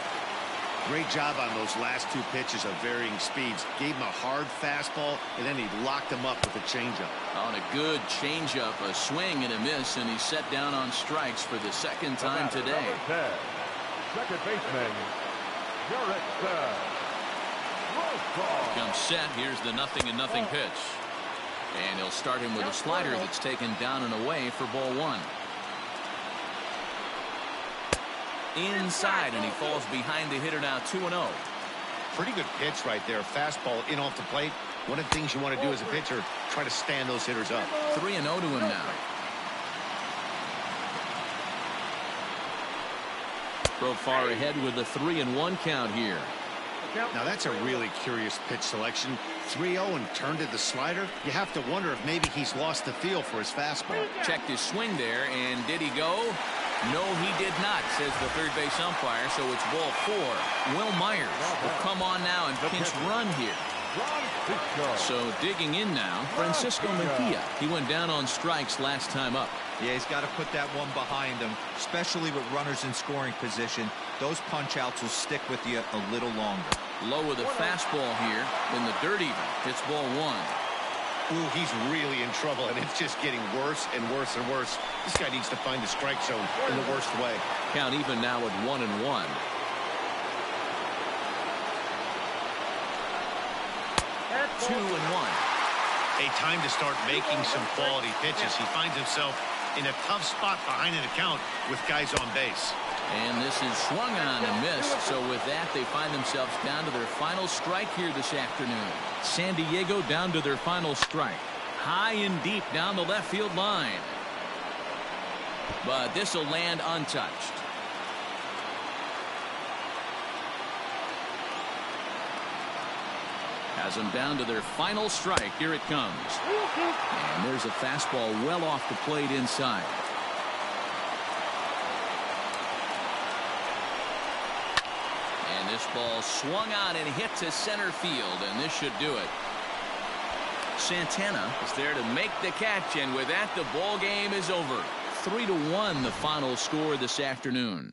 Great job on those last 2 pitches of varying speeds. Gave him a hard fastball, and then he locked him up with a changeup. On a good changeup, a swing and a miss, and he's set down on strikes for the 2nd time today. Second baseman, Garrett. Comes set. Here's the 0-0 pitch. And he'll start him with a slider that's taken down and away for ball 1. Inside, and he falls behind the hitter now, 2-0. Pretty good pitch right there. Fastball in off the plate. One of the things you want to do as a pitcher, try to stand those hitters up. 3-0 to him now. Throw far ahead with the 3-1 count here. Now that's a really curious pitch selection. 3-0 and turned to the slider. You have to wonder if maybe he's lost the feel for his fastball. Checked his swing there, and did he go? No, he did not, says the third base umpire, so it's ball 4. Will Myers will come on now and pinch run here. So digging in now, Francisco Mejia. He went down on strikes last time up. Yeah, he's got to put that one behind him, especially with runners in scoring position. Those punch-outs will stick with you a little longer. Low with a fastball here, in the dirt even. It's ball 1. Ooh, he's really in trouble, and it's just getting worse and worse and worse. This guy needs to find the strike zone in the worst way. Count even now at 1-1. That's 2-1. A time to start making some quality pitches. He finds himself in a tough spot behind an account with guys on base. And this is swung on and missed. So with that, they find themselves down to their final strike here this afternoon. San Diego down to their final strike. High and deep down the left field line. But this will land untouched. Has them down to their final strike. Here it comes. And there's a fastball well off the plate inside. And this ball swung on and hit to center field, and this should do it. Santana is there to make the catch, and with that, the ball game is over. 3-1 the final score this afternoon.